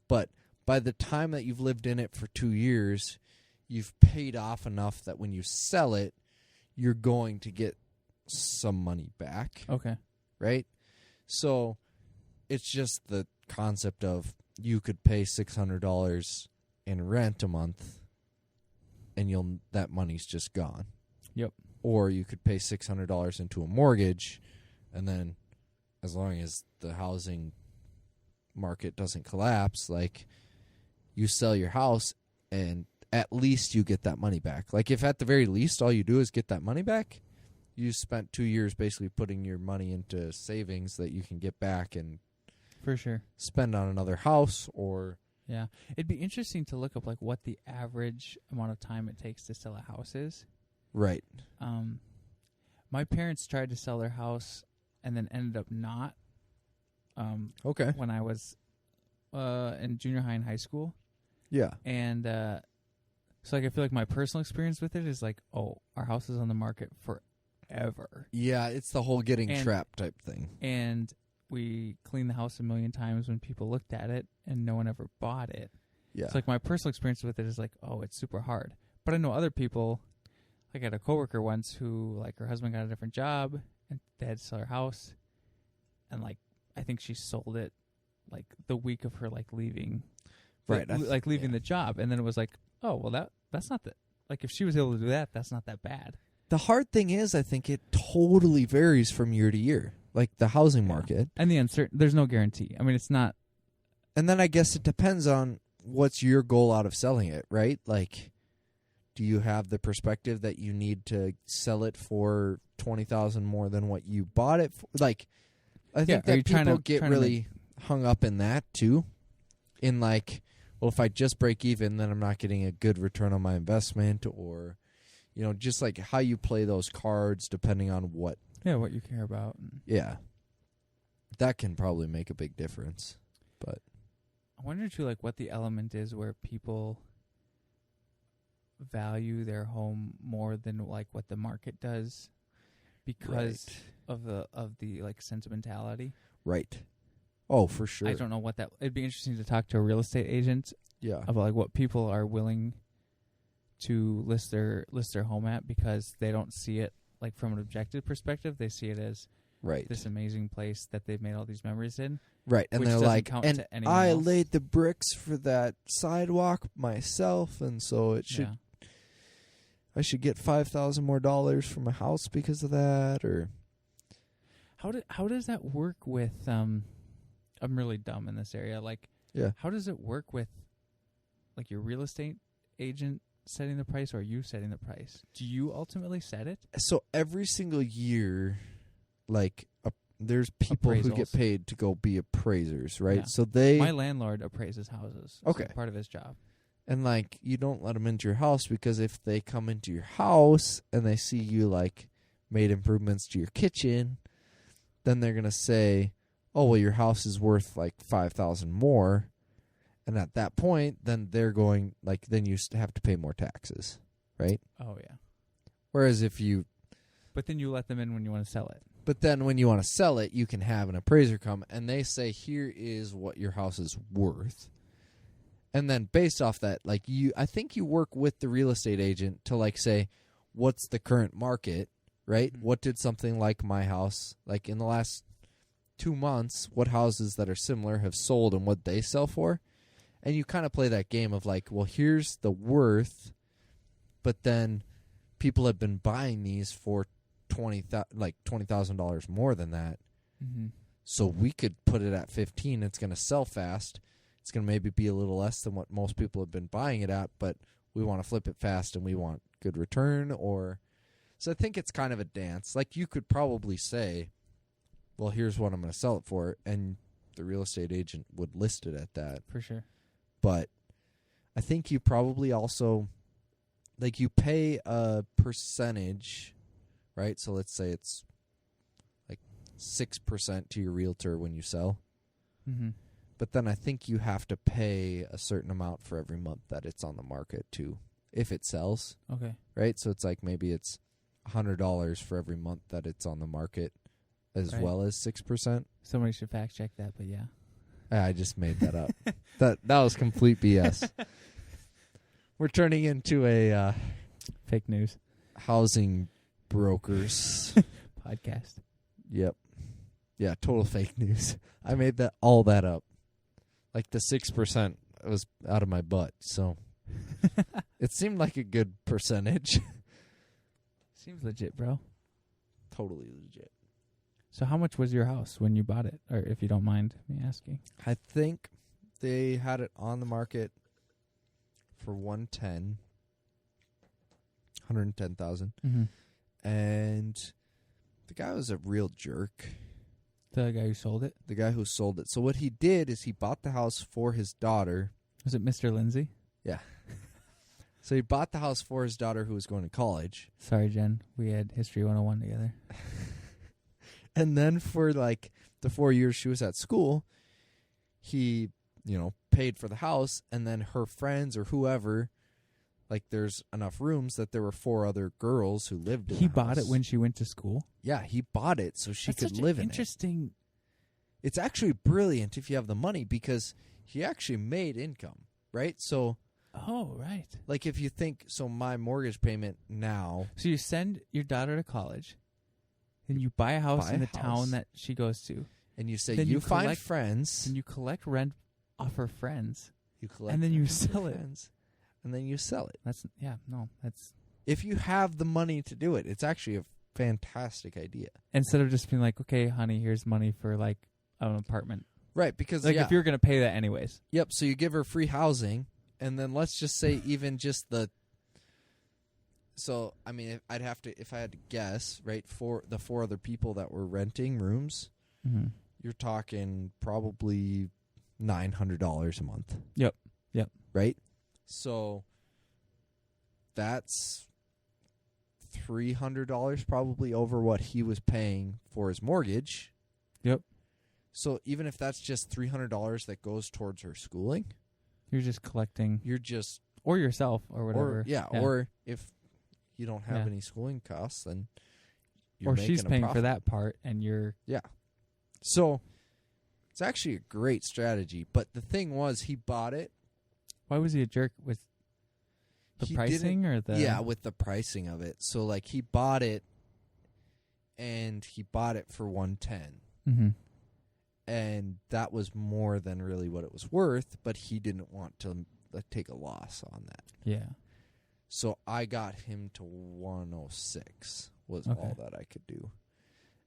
But by the time that you've lived in it for 2 years, you've paid off enough that when you sell it, you're going to get some money back. Okay. Right? So it's just the concept of you could pay $600 in rent a month and that money's just gone. Yep. Or you could pay $600 into a mortgage, and then as long as the housing market doesn't collapse, like, you sell your house and at least you get that money back. Like, if at the very least all you do is get that money back, you spent 2 years basically putting your money into savings that you can get back and for sure spend on another house or... Yeah. It'd be interesting to look up, like, what the average amount of time it takes to sell a house is. Right. My parents tried to sell their house and then ended up not. Okay. When I was in junior high and high school. Yeah. And so, like, I feel like my personal experience with it is like, oh, our house is on the market forever. Yeah, it's the whole getting trapped type thing. And we cleaned the house a million times when people looked at it, and no one ever bought it. Yeah. So, like, my personal experience with it is like, oh, it's super hard. But I know other people... Like, I had a coworker once who, like, her husband got a different job, and they had to sell her house, and, like, I think she sold it, like, the week of her, like, leaving, right? Leaving the job, and then it was like, oh, well, that's not like, if she was able to do that, that's not that bad. The hard thing is, I think it totally varies from year to year, like the housing market, and the uncertain. There's no guarantee. I mean, it's not. And then I guess it depends on what's your goal out of selling it, right? Like, do you have the perspective that you need to sell it for $20,000 more than what you bought it for? Like, I think that people get really hung up in that too. In like, well, if I just break even, then I'm not getting a good return on my investment, or, just like how you play those cards depending on what. Yeah, what you care about. Yeah, that can probably make a big difference. But I wonder too, like, what the element is where people value their home more than, like, what the market does because of the like sentimentality. Right. Oh, for sure. I don't know what that... It'd be interesting to talk to a real estate agent about like what people are willing to list their home at, because they don't see it like from an objective perspective. They see it as this amazing place that they've made all these memories in. Right, and they're like, and I laid the bricks for that sidewalk myself, and so it should... I should get $5,000 more for my house because of that, or... How does that work with... I'm really dumb in this area. Like, how does it work with like your real estate agent setting the price, or you setting the price? Do you ultimately set it? So every single year, like there's people who get paid to go be appraisers, right? Yeah. So my landlord appraises houses. Okay, part of his job. And like, you don't let them into your house, because if they come into your house and they see you like made improvements to your kitchen, then they're gonna say, "Oh, well, your house is worth like $5,000 more." And at that point, then they're going, like, then you have to pay more taxes, right? Oh, yeah. Whereas if you... But then you let them in when you want to sell it. But then when you want to sell it, you can have an appraiser come, and they say, here is what your house is worth. And then based off that, like, I think you work with the real estate agent to, like, say, what's the current market, right? Mm-hmm. What did something like my house, like, in the last 2 months, what houses that are similar have sold and what they sell for? And you kind of play that game of like, well, here's the worth, but then people have been buying these for $20,000 more than that. Mm-hmm. So we could put it at 15. It's going to sell fast. It's going to maybe be a little less than what most people have been buying it at, but we want to flip it fast and we want good return. So I think it's kind of a dance. Like, you could probably say, well, here's what I'm going to sell it for, and the real estate agent would list it at that. For sure. But I think you probably also, like, you pay a percentage, right? So let's say it's like 6% to your realtor when you sell. Mm-hmm. But then I think you have to pay a certain amount for every month that it's on the market too, if it sells. Okay. Right? So it's like maybe it's $100 for every month that it's on the market, as well as 6%. Somebody should fact check that, but yeah. I just made that up. that was complete BS. We're turning into a fake news housing brokers podcast. Yep. Yeah, total fake news. I made all that up. Like the 6% was out of my butt, so it seemed like a good percentage. Seems legit, bro. Totally legit. So how much was your house when you bought it, or if you don't mind me asking? I think they had it on the market for $110,000. Mm-hmm. And the guy was a real jerk. The guy who sold it? The guy who sold it. So what he did is he bought the house for his daughter. Was it Mr. Lindsay? Yeah. So he bought the house for his daughter who was going to college. Sorry, Jen. We had History 101 together. And then for like the 4 years she was at school, he, paid for the house, and then her friends or whoever, like there's enough rooms that there were 4 other girls who lived in the house. He bought it when she went to school? Yeah, he bought it so she could live in it. Interesting. It's actually brilliant if you have the money, because he actually made income, right? So... Oh, right. Like if you think, so my mortgage payment now... So you send your daughter to college, then you buy a house in the town that she goes to. And you say, you find friends. And you collect rent off her friends. You collect and then you sell it. And then you sell it. That's If you have the money to do it, it's actually a fantastic idea. Instead of just being like, okay, honey, here's money for like an apartment. Right, because if you're going to pay that anyways. Yep, so you give her free housing, and then let's just say even just the... So, I mean, if I had to guess, right, for the 4 other people that were renting rooms, mm-hmm. You're talking probably $900 a month. Yep. Right? So, that's $300 probably over what he was paying for his mortgage. Yep. So, even if that's just $300 that goes towards her schooling... You're just collecting... Or yourself, or whatever. Or if you don't have any schooling costs, then you're or making she's paying for that part, and you're... Yeah. So, It's actually a great strategy. But the thing was, he bought it. Why was he a jerk with the pricing or the? Yeah, with the pricing of it. So like he bought it, and he bought it for $110, and that was more than really what it was worth. But he didn't want to take a loss on that. Yeah. So I got him to 106 was all that I could do.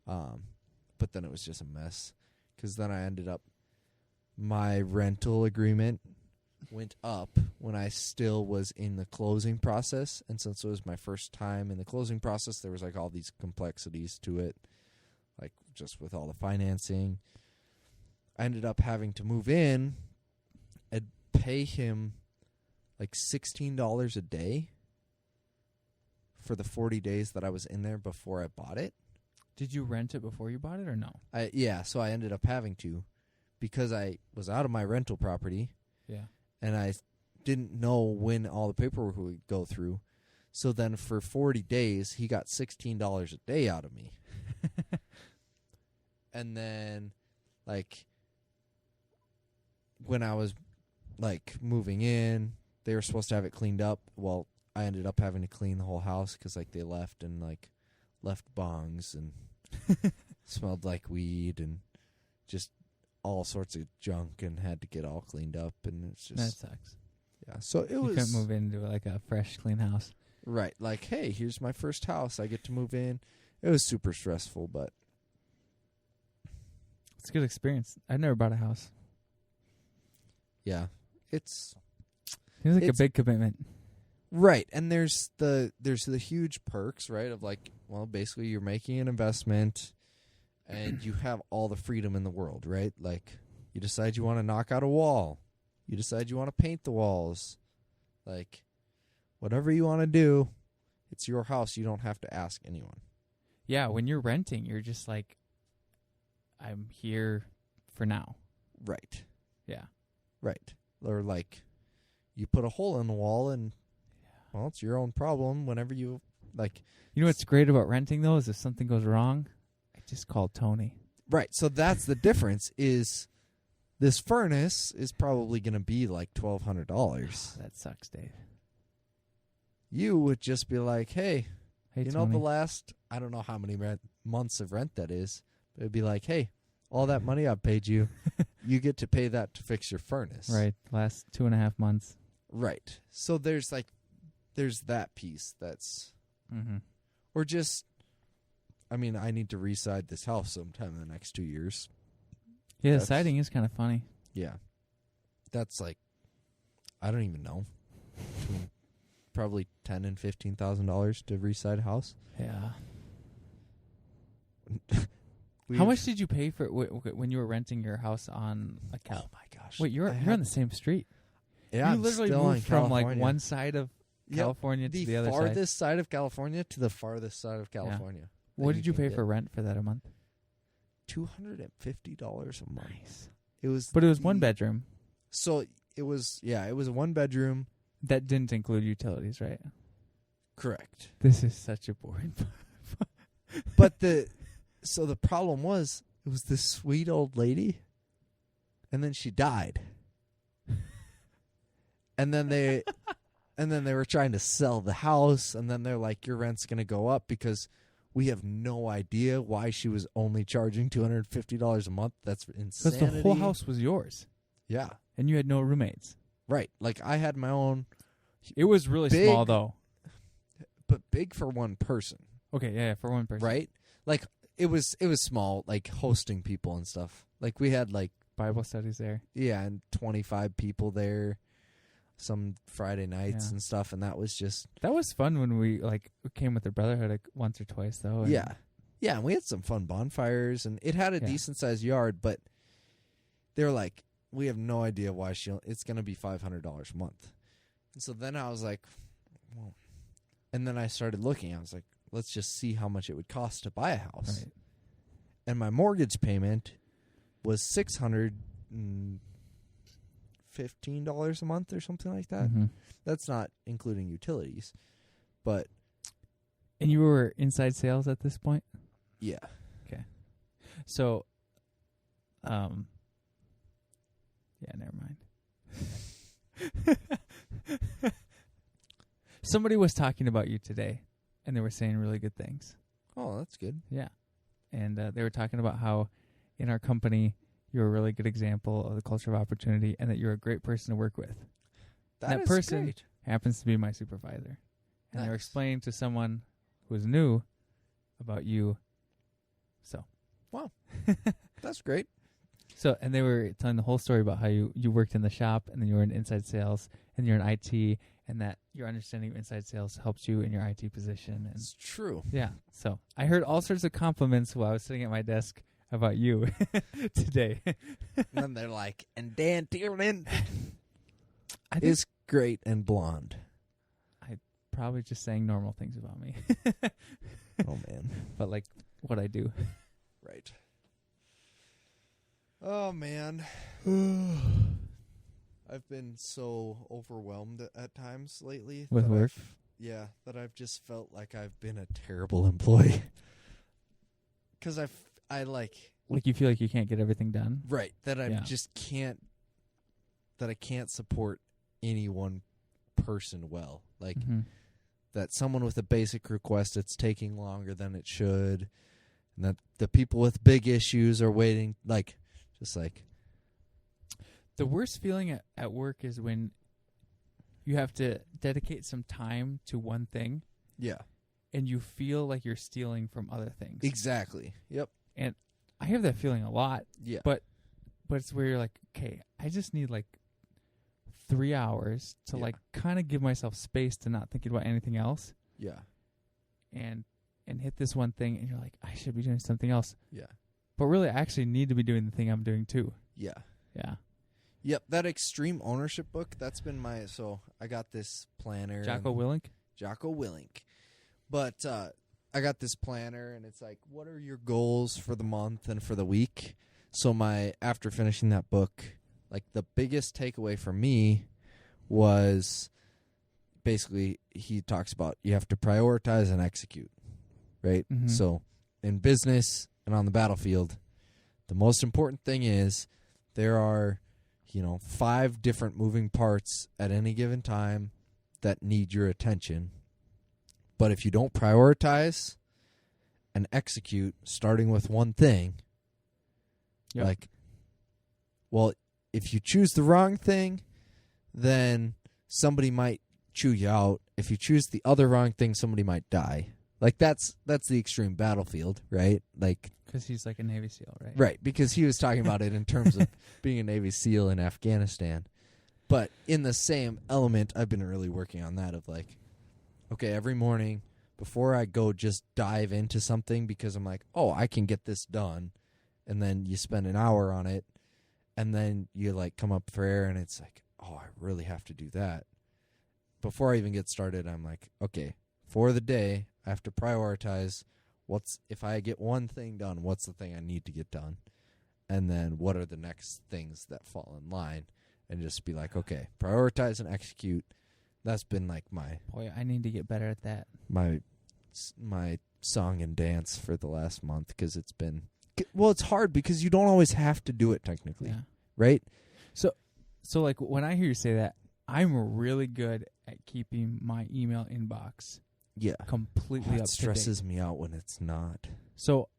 But then it was just a mess because then I ended up my rental agreement went up when I still was in the closing process. And since it was my first time in the closing process, there was like all these complexities to it, like just with all the financing. I ended up having to move in and pay him like $16 a day for the 40 days that I was in there before I bought it. Did you rent it before you bought it or no? Yeah, so I ended up having to because I was out of my rental property. Yeah. And I didn't know when all the paperwork would go through. So then for 40 days, he got $16 a day out of me. And then, like, when I was, like, moving in, they were supposed to have it cleaned up. Well, I ended up having to clean the whole house because, like, they left bongs and smelled like weed and just all sorts of junk and had to get all cleaned up, and it's just... That sucks. Yeah, so it was... You couldn't move into, like, a fresh, clean house. Right, like, hey, here's my first house. I get to move in. It was super stressful, but... It's a good experience. I've never bought a house. Yeah, it's... Seems like a big commitment. Right, and there's the huge perks, right, of, like, well, basically you're making an investment... And you have all the freedom in the world, right? Like, you decide you want to knock out a wall. You decide you want to paint the walls. Like, whatever you want to do, it's your house. You don't have to ask anyone. Yeah, when you're renting, you're just like, I'm here for now. Right. Yeah. Right. Or, like, you put a hole in the wall and, well, it's your own problem whenever you, like... You know what's great about renting, though, is if something goes wrong... Just called Tony. Right, so that's the difference is this furnace is probably going to be like $1,200. That sucks, Dave. You would just be like, hey you Tony. know, the last, I don't know how many months of rent that is, but it'd be like, hey, all that money I paid you, you get to pay that to fix your furnace. Right, last 2.5 months. Right, so there's that piece that's, or just, I mean, I need to re-side this house sometime in the next 2 years. Yeah, the siding is kind of funny. Yeah. That's like, I don't even know. Probably $10,000 and $15,000 to re-side a house. Yeah. How much did you pay for when you were renting your house on a Cal? Oh my gosh! Wait, you're on the same street. Yeah, you literally moved from like one side of California to the other side. The farthest side of California to the farthest side of California. Yeah. What did you pay for rent for that a month? $250 a month. Nice. It was, but it was one bedroom. So it was, it was a one bedroom. That didn't include utilities, right? Correct. This is such a boring. But the problem was, it was this sweet old lady, and then she died, and then they were trying to sell the house, and then they're like, your rent's gonna go up because we have no idea why she was only charging $250 a month. That's insanity. Because the whole house was yours. Yeah. And you had no roommates. Right. Like, I had my own. It was really small, though. But big for one person. Okay, yeah, for one person. Right? Like, it was small, like, hosting people and stuff. Like, we had, like... Bible studies there. Yeah, and 25 people there. Some Friday nights and stuff, and that was just... That was fun when we came with the Brotherhood once or twice, though. Yeah. Yeah, and we had some fun bonfires, and it had a decent-sized yard, but they were like, we have no idea why it's going to be $500 a month. And so then I was like, well... And then I started looking. I was like, let's just see how much it would cost to buy a house. Right. And my mortgage payment was $615 a month or something like that. Mm-hmm. That's not including utilities. But and you were inside sales at this point? Yeah. Okay. So Yeah, never mind. Somebody was talking about you today, and they were saying really good things. Oh, that's good. Yeah. And they were talking about how in our company, you're a really good example of the culture of opportunity and that you're a great person to work with. That person great. happens to be my supervisor. And Nice. they were explaining to someone who was new about you. So. Wow. That's great. So, and they were telling the whole story about how you worked in the shop and then you were in inside sales and you're in IT and that your understanding of inside sales helps you in your IT position. And it's true. Yeah. So I heard all sorts of compliments while I was sitting at my desk about you today. And then they're like, and Dan Tiernan is great and blonde. I probably just saying normal things about me. Oh, man. But like what I do. Right. Oh, man. I've been so overwhelmed at times lately. With work? That I've just felt like I've been a terrible employee. Because I like you feel like you can't get everything done? Right. That I just can't, that I can't support any one person well. Like, that someone with a basic request, it's taking longer than it should. And that the people with big issues are waiting, The worst feeling at work is when you have to dedicate some time to one thing. Yeah. And you feel like you're stealing from other things. Exactly. Yep. And I have that feeling a lot. Yeah. But it's where you're like, okay, I just need 3 hours to kind of give myself space to not thinking about anything else. Yeah. And hit this one thing, and you're like, I should be doing something else. Yeah. But really, I actually need to be doing the thing I'm doing too. Yeah. Yeah. Yep, that extreme ownership book, that's been so I got this planner. Jocko Willink? Jocko Willink. But I got this planner, and it's like, what are your goals for the month and for the week? So after finishing that book, the biggest takeaway for me was basically he talks about you have to prioritize and execute, right? Mm-hmm. So in business and on the battlefield, the most important thing is there are 5 different moving parts at any given time that need your attention. But if you don't prioritize and execute, starting with one thing, if you choose the wrong thing, then somebody might chew you out. If you choose the other wrong thing, somebody might die. That's the extreme battlefield, right? Because he's like a Navy SEAL, right? Right, because he was talking about it in terms of being a Navy SEAL in Afghanistan. But in the same element, I've been really working on that of okay, every morning before I go just dive into something because I'm like, oh, I can get this done. And then you spend an hour on it, and then you come up for air, and it's like, oh, I really have to do that. Before I even get started, I'm like, okay, for the day, I have to prioritize if I get one thing done, what's the thing I need to get done? And then what are the next things that fall in line? And just be like, okay, prioritize and execute. That's been my... Boy, I need to get better at that. My song and dance for the last month, because it's been... Well, it's hard because you don't always have to do it technically, right? So when I hear you say that, I'm really good at keeping my email inbox completely up to date. It stresses me out when it's not. So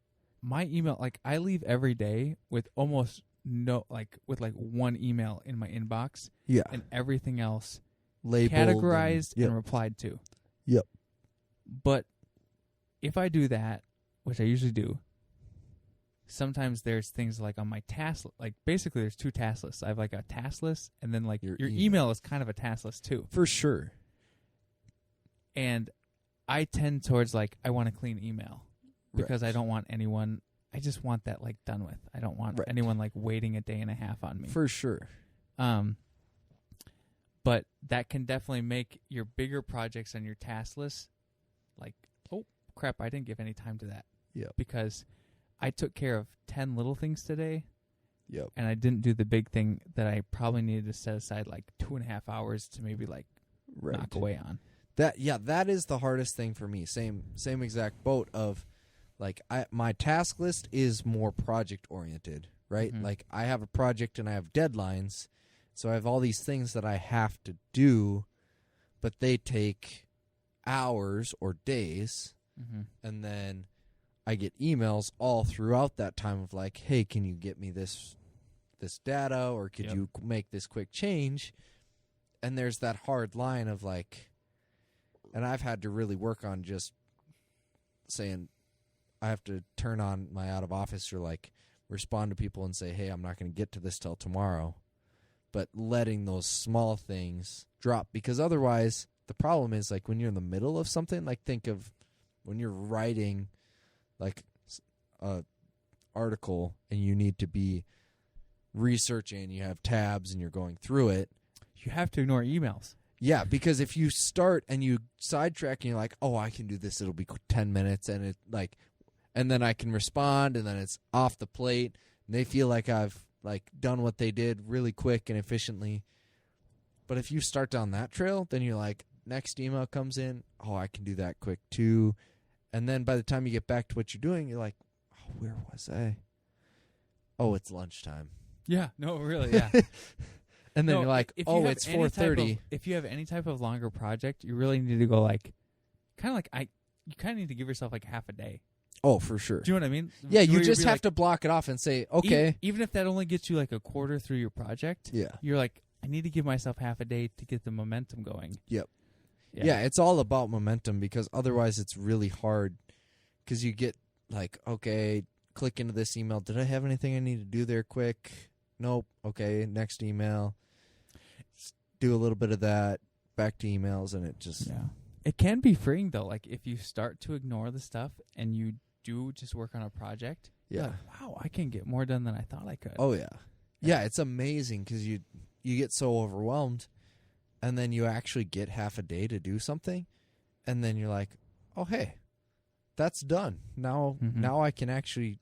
my email, I leave every day with almost with one email in my inbox. Yeah. And everything else labeled, categorized and replied to. Yep. But if I do that, which I usually do, sometimes there's things on my task, basically there's 2 task lists. I have a task list, and then your email is kind of a task list too. For sure. And I tend towards I want a clean email because I don't want anyone, I just want that done with. I don't want anyone waiting a day and a half on me. For sure. But that can definitely make your bigger projects on your task list oh crap, I didn't give any time to that. Yeah. Because I took care of 10 little things today. Yep. And I didn't do the big thing that I probably needed to set aside 2.5 hours to maybe knock away on. That is the hardest thing for me. Same exact boat of my task list is more project oriented, right? Like I have a project and I have deadlines, so I have all these things that I have to do, but they take hours or days, and then I get emails all throughout that time of like, hey, can you get me this data, or could you make this quick change? And there's that hard line of like, and I've had to really work on just saying I have to turn on my out of office or like respond to people and say, hey, I'm not going to get to this till tomorrow. But letting those small things drop, because otherwise the problem is like when you're in the middle of something, like think of when you're writing like a article and you need to be researching, you have tabs and you're going through it. You have to ignore emails. Yeah, because if you start and you sidetrack and you're like, oh, I can do this, it'll be 10 minutes, and it like, and then I can respond, and then it's off the plate, and they feel like I've like done what they did really quick and efficiently. But if you start down that trail, then you're like, next email comes in, oh, I can do that quick too. And then by the time you get back to what you're doing, you're like, oh, where was I? Oh, it's lunchtime. Yeah, no, really, yeah. And then you're like, oh, it's 4:30. If you have any type of longer project, you really need to go like, kind of like you kind of need to give yourself like half a day. Oh, for sure. Do you know what I mean? Yeah, you just have to block it off and say, okay. Even if that only gets you like a quarter through your project, you're like, I need to give myself half a day to get the momentum going. Yep. Yeah, it's all about momentum, because otherwise it's really hard, because you get like, okay, click into this email. Did I have anything I need to do there quick? Nope. Okay, next email. Do a little bit of that, back to emails, and it just... Yeah. It can be freeing, though. Like, if you start to ignore the stuff and you do just work on a project, you're like, wow, I can get more done than I thought I could. Oh, yeah. Yeah, it's amazing, because you get so overwhelmed, and then you actually get half a day to do something, and then you're like, oh, hey, that's done. Now I can actually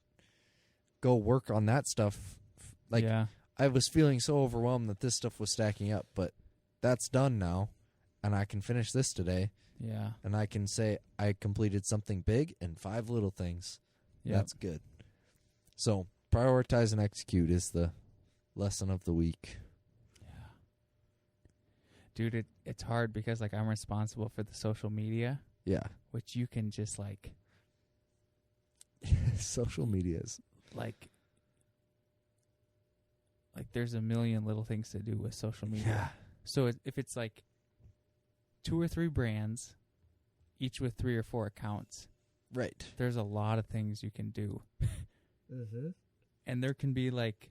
go work on that stuff. Like, I was feeling so overwhelmed that this stuff was stacking up, but that's done now, and I can finish this today. Yeah. And I can say I completed something big and 5 little things. Yep. That's good. So prioritize and execute is the lesson of the week. Yeah. Dude, it's hard because like I'm responsible for the social media. Yeah. Which you can just like social media is like there's a million little things to do with social media. Yeah. So if it's like 2 or 3 brands, each with 3 or 4 accounts, right? There's a lot of things you can do. And there can be like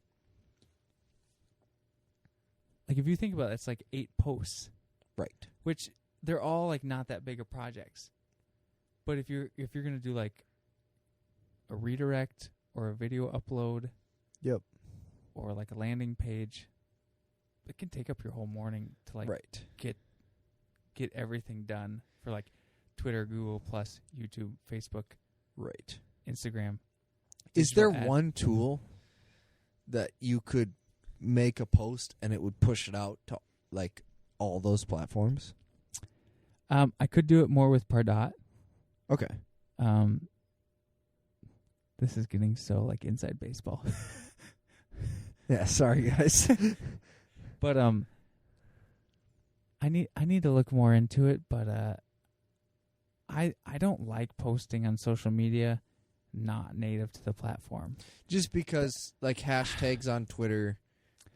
if you think about it, it's like 8 posts, right? Which they're all like not that big of projects. But if you're gonna do like a redirect or a video upload, yep, or like a landing page, it can take up your whole morning to like get everything done for like Twitter, Google Plus, YouTube, Facebook, right, Instagram. Is there one tool that you could make a post and it would push it out to like all those platforms? I could do it more with Pardot. Okay. This is getting so like inside baseball. Yeah, sorry guys. But I need to look more into it, but I don't like posting on social media not native to the platform. Just because like hashtags on Twitter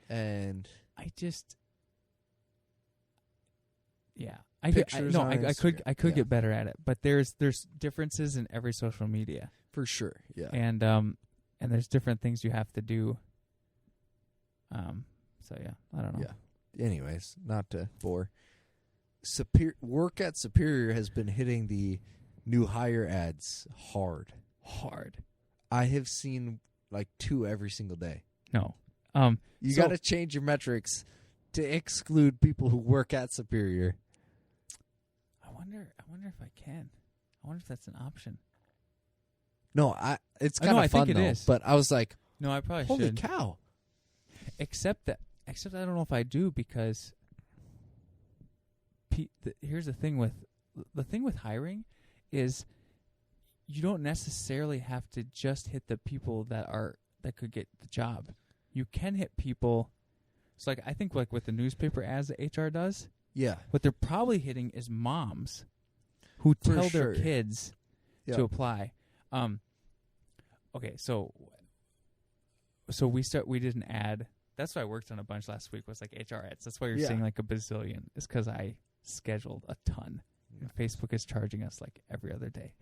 and I could get better at it, but there's differences in every social media. For sure. Yeah. And there's different things you have to do. So yeah, I don't know. Yeah. Anyways, not to bore. Work at Superior has been hitting the new hire ads hard. I have seen like 2 every single day. No. You got to change your metrics to exclude people who work at Superior. I wonder if I can. I wonder if that's an option. No, it's kind of fun though. Is. But I was like, no, I probably holy should. Holy cow! Except I don't know if I do, because here's the thing with hiring is you don't necessarily have to just hit the people that are that could get the job. You can hit people. So like I think like with the newspaper ads that HR does, what they're probably hitting is moms who tell their kids to apply. Okay, so we did an ad. That's why I worked on a bunch last week, was like HR ads. That's why you're seeing like a bazillion. It's because I scheduled a ton. And Facebook is charging us like every other day.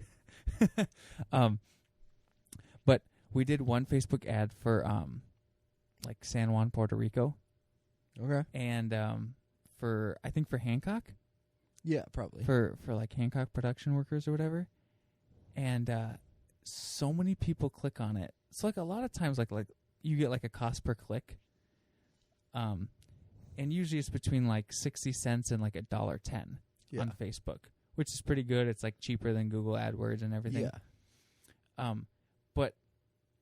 But we did one Facebook ad for like San Juan, Puerto Rico. Okay. And for Hancock. Yeah, probably. For like Hancock production workers or whatever. And so many people click on it. So like a lot of times like you get like a cost per click. And usually it's between like 60 cents and like $1.10 on Facebook, which is pretty good. It's like cheaper than Google AdWords and everything. Yeah. But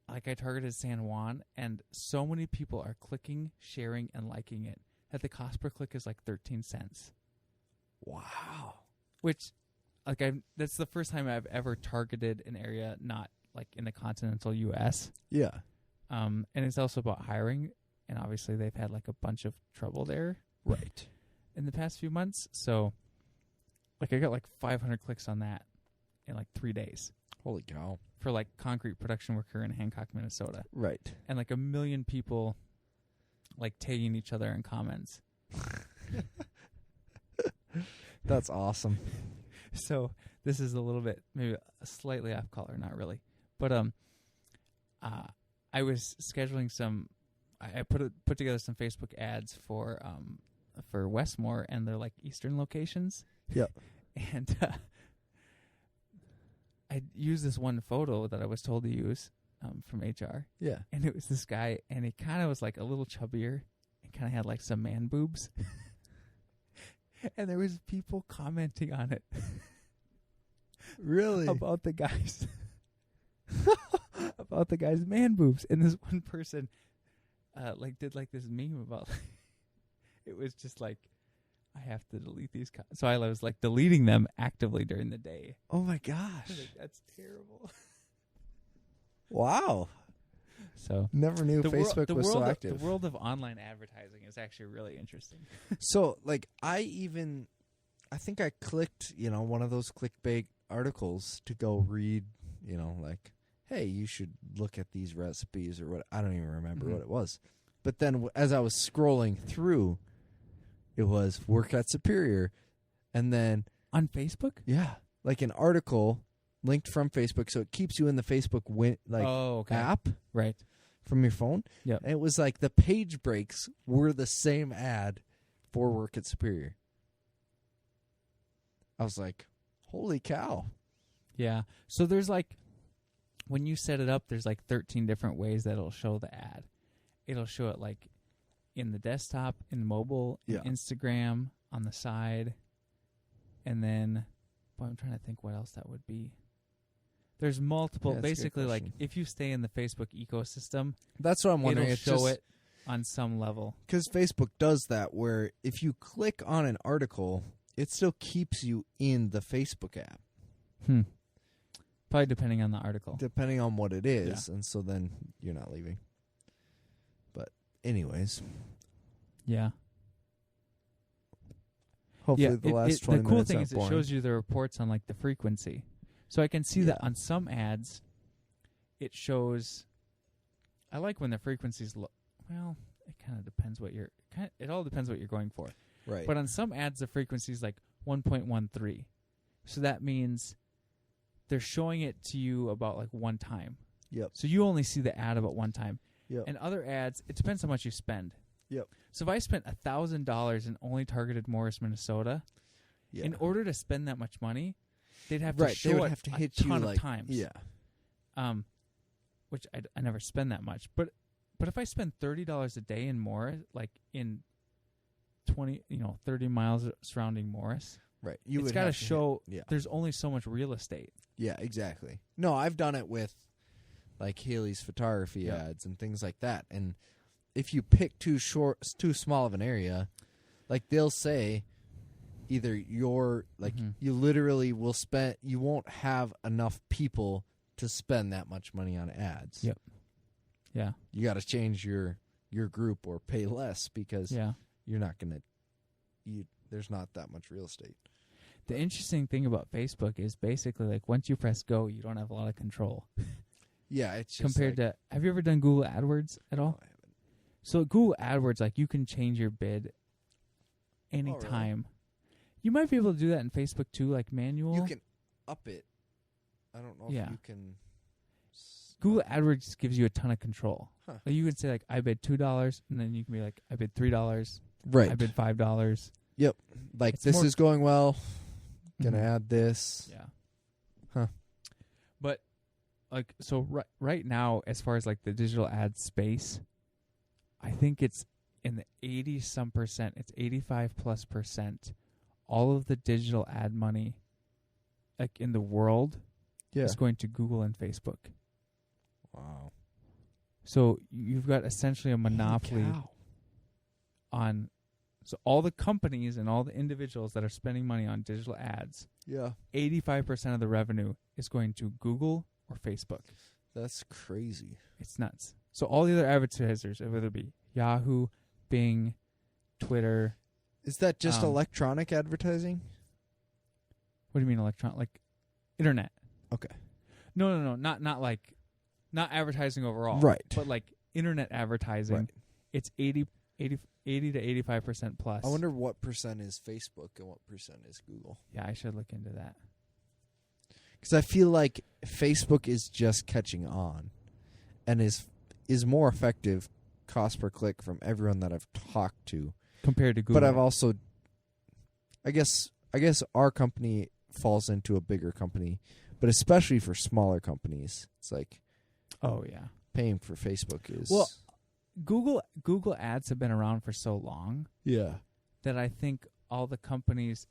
like I targeted San Juan, and so many people are clicking, sharing, and liking it that the cost per click is like 13 cents. Wow. Which, like, that's the first time I've ever targeted an area not like in the continental U.S. Yeah. And it's also about hiring, and obviously they've had like a bunch of trouble there, right, in the past few months. So, like, I got like 500 clicks on that in like 3 days. Holy cow. For like concrete production worker in Hancock, Minnesota. Right. And like 1 million people like tagging each other in comments. That's awesome. So this is a little bit, maybe slightly off color, not really. But I was scheduling some, I put together some Facebook ads for Westmore and their like eastern locations. Yep. And I used this one photo that I was told to use from HR. Yeah. And it was this guy, and he kind of was like a little chubbier and kind of had like some man boobs. And there was people commenting on it. Really? About the guys. About the guy's man boobs. And this one person like did like this meme about it was just like, I have to delete these. So I was like deleting them actively during the day. Oh my gosh. Like, that's terrible. Wow. So never knew Facebook was so active. The world of online advertising is actually really interesting. So like I think I clicked, one of those clickbait articles to go read, like, hey, you should look at these recipes or what. I don't even remember what it was. But then as I was scrolling through, it was work at Superior. And then on Facebook? Yeah. Like an article linked from Facebook. So it keeps you in the Facebook app. Right. From your phone. Yeah. And it was like the page breaks were the same ad for work at Superior. I was like, holy cow. Yeah. So there's like, when you set it up, there's like 13 different ways that it'll show the ad. It'll show it like in the desktop, in mobile, in Instagram, on the side. And then, I'm trying to think what else that would be. There's multiple, basically like if you stay in the Facebook ecosystem. That's what I'm wondering. It'll show it on some level. Because Facebook does that where if you click on an article, it still keeps you in the Facebook app. Probably depending on the article. Depending on what it is. Yeah. And so then you're not leaving. But anyways. Yeah. Hopefully the last 20 minutes the cool thing is boring. It shows you the reports on like the frequency. So I can see that on some ads, it shows. I like when the frequency's low. Well, it kind of depends what you're. It all depends what you're going for. Right. But on some ads, the frequency is like 1.13. So that means they're showing it to you about like one time. Yep. So you only see the ad about one time. Yep. And other ads, it depends how much you spend. Yep. So if I spent $1,000 and only targeted Morris, Minnesota, in order to spend that much money, they'd have to show it a ton of times. Yeah. Which I never spend that much. But if I spend $30 a day in Morris, like in 30 miles surrounding Morris, right? It's got to show there's only so much real estate. Yeah, exactly. No, I've done it with like Haley's photography ads and things like that. And if you pick too small of an area, like they'll say either you're like you literally will spend, you won't have enough people to spend that much money on ads. Yep. Yeah. You got to change your group or pay less because you're not going to there's not that much real estate. The interesting thing about Facebook is basically like once you press go, you don't have a lot of control. Yeah, it's just compared to have you ever done Google AdWords at all? No, I haven't. So Google AdWords, like you can change your bid anytime. Really? You might be able to do that in Facebook too, like manual. You can up it. I don't know if you can. Google AdWords gives you a ton of control. Huh. Like you could say like I bid $2, and then you can be like I bid $3. Right. I bid $5. Yep. Like it's this is going well. Gonna add this. Yeah. Huh. But like so right now, as far as like the digital ad space, I think it's in the 80-some%. It's 85+%. All of the digital ad money, like in the world, is going to Google and Facebook. Wow. So you've got essentially a monopoly on. So all the companies and all the individuals that are spending money on digital ads, 85% of the revenue is going to Google or Facebook. That's crazy. It's nuts. So all the other advertisers, whether it be Yahoo, Bing, Twitter. Is that just electronic advertising? What do you mean electronic? Like internet. Okay. No. Not advertising overall. Right. But like internet advertising. Right. It's 80 to 85% plus. I wonder what percent is Facebook and what percent is Google. Yeah, I should look into that. Because I feel like Facebook is just catching on and is more effective cost per click from everyone that I've talked to. Compared to Google. But I've also, I guess our company falls into a bigger company, but especially for smaller companies, it's like, paying for Facebook is Google ads have been around for so long, that I think all the companies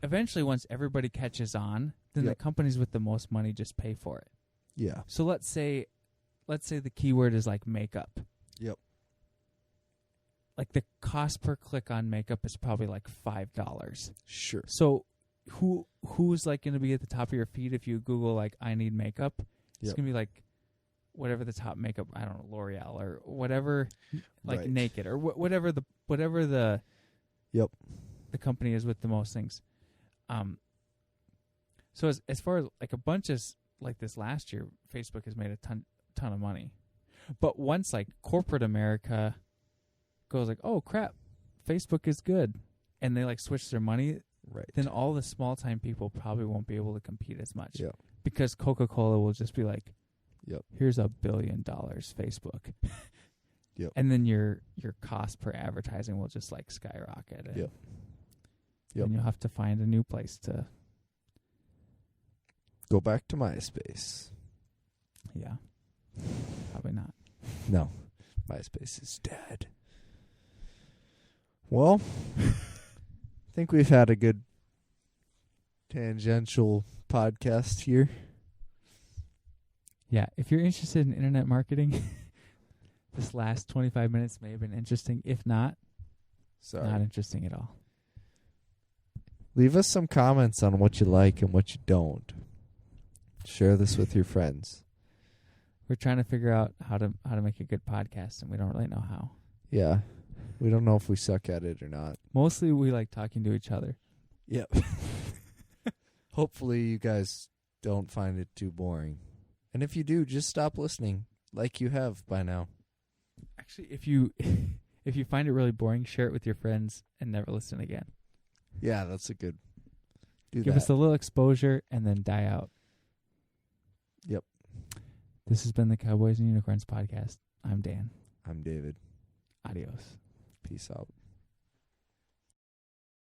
eventually once everybody catches on, then the companies with the most money just pay for it. Yeah. So let's say the keyword is like makeup. Yep. Like the cost per click on makeup is probably like $5. Sure. So who's like going to be at the top of your feed if you Google like I need makeup? It's going to be like whatever the top makeup, I don't know, L'Oreal or whatever, like Naked or whatever the the company is with the most things. So as far as like a bunch of like this last year, Facebook has made a ton of money, but once like corporate America goes like, oh crap, Facebook is good, and they like switch their money, then all the small time people probably won't be able to compete as much, because Coca-Cola will just be like, here's $1 billion Facebook, and then your cost per advertising will just like skyrocket, and and you'll have to find a new place to go back to MySpace. Yeah, probably not. No, MySpace is dead. Well, I think we've had a good tangential podcast here. Yeah, if you're interested in internet marketing, this last 25 minutes may have been interesting. If not, not interesting at all. Leave us some comments on what you like and what you don't. Share this with your friends. We're trying to figure out how to make a good podcast, and we don't really know how. Yeah. We don't know if we suck at it or not. Mostly we like talking to each other. Yep. Hopefully you guys don't find it too boring. And if you do, just stop listening like you have by now. Actually, if you find it really boring, share it with your friends and never listen again. Yeah, that's a good. Give us a little exposure and then die out. Yep. This has been the Cowboys and Unicorns podcast. I'm Dan. I'm David. Adios. Peace out.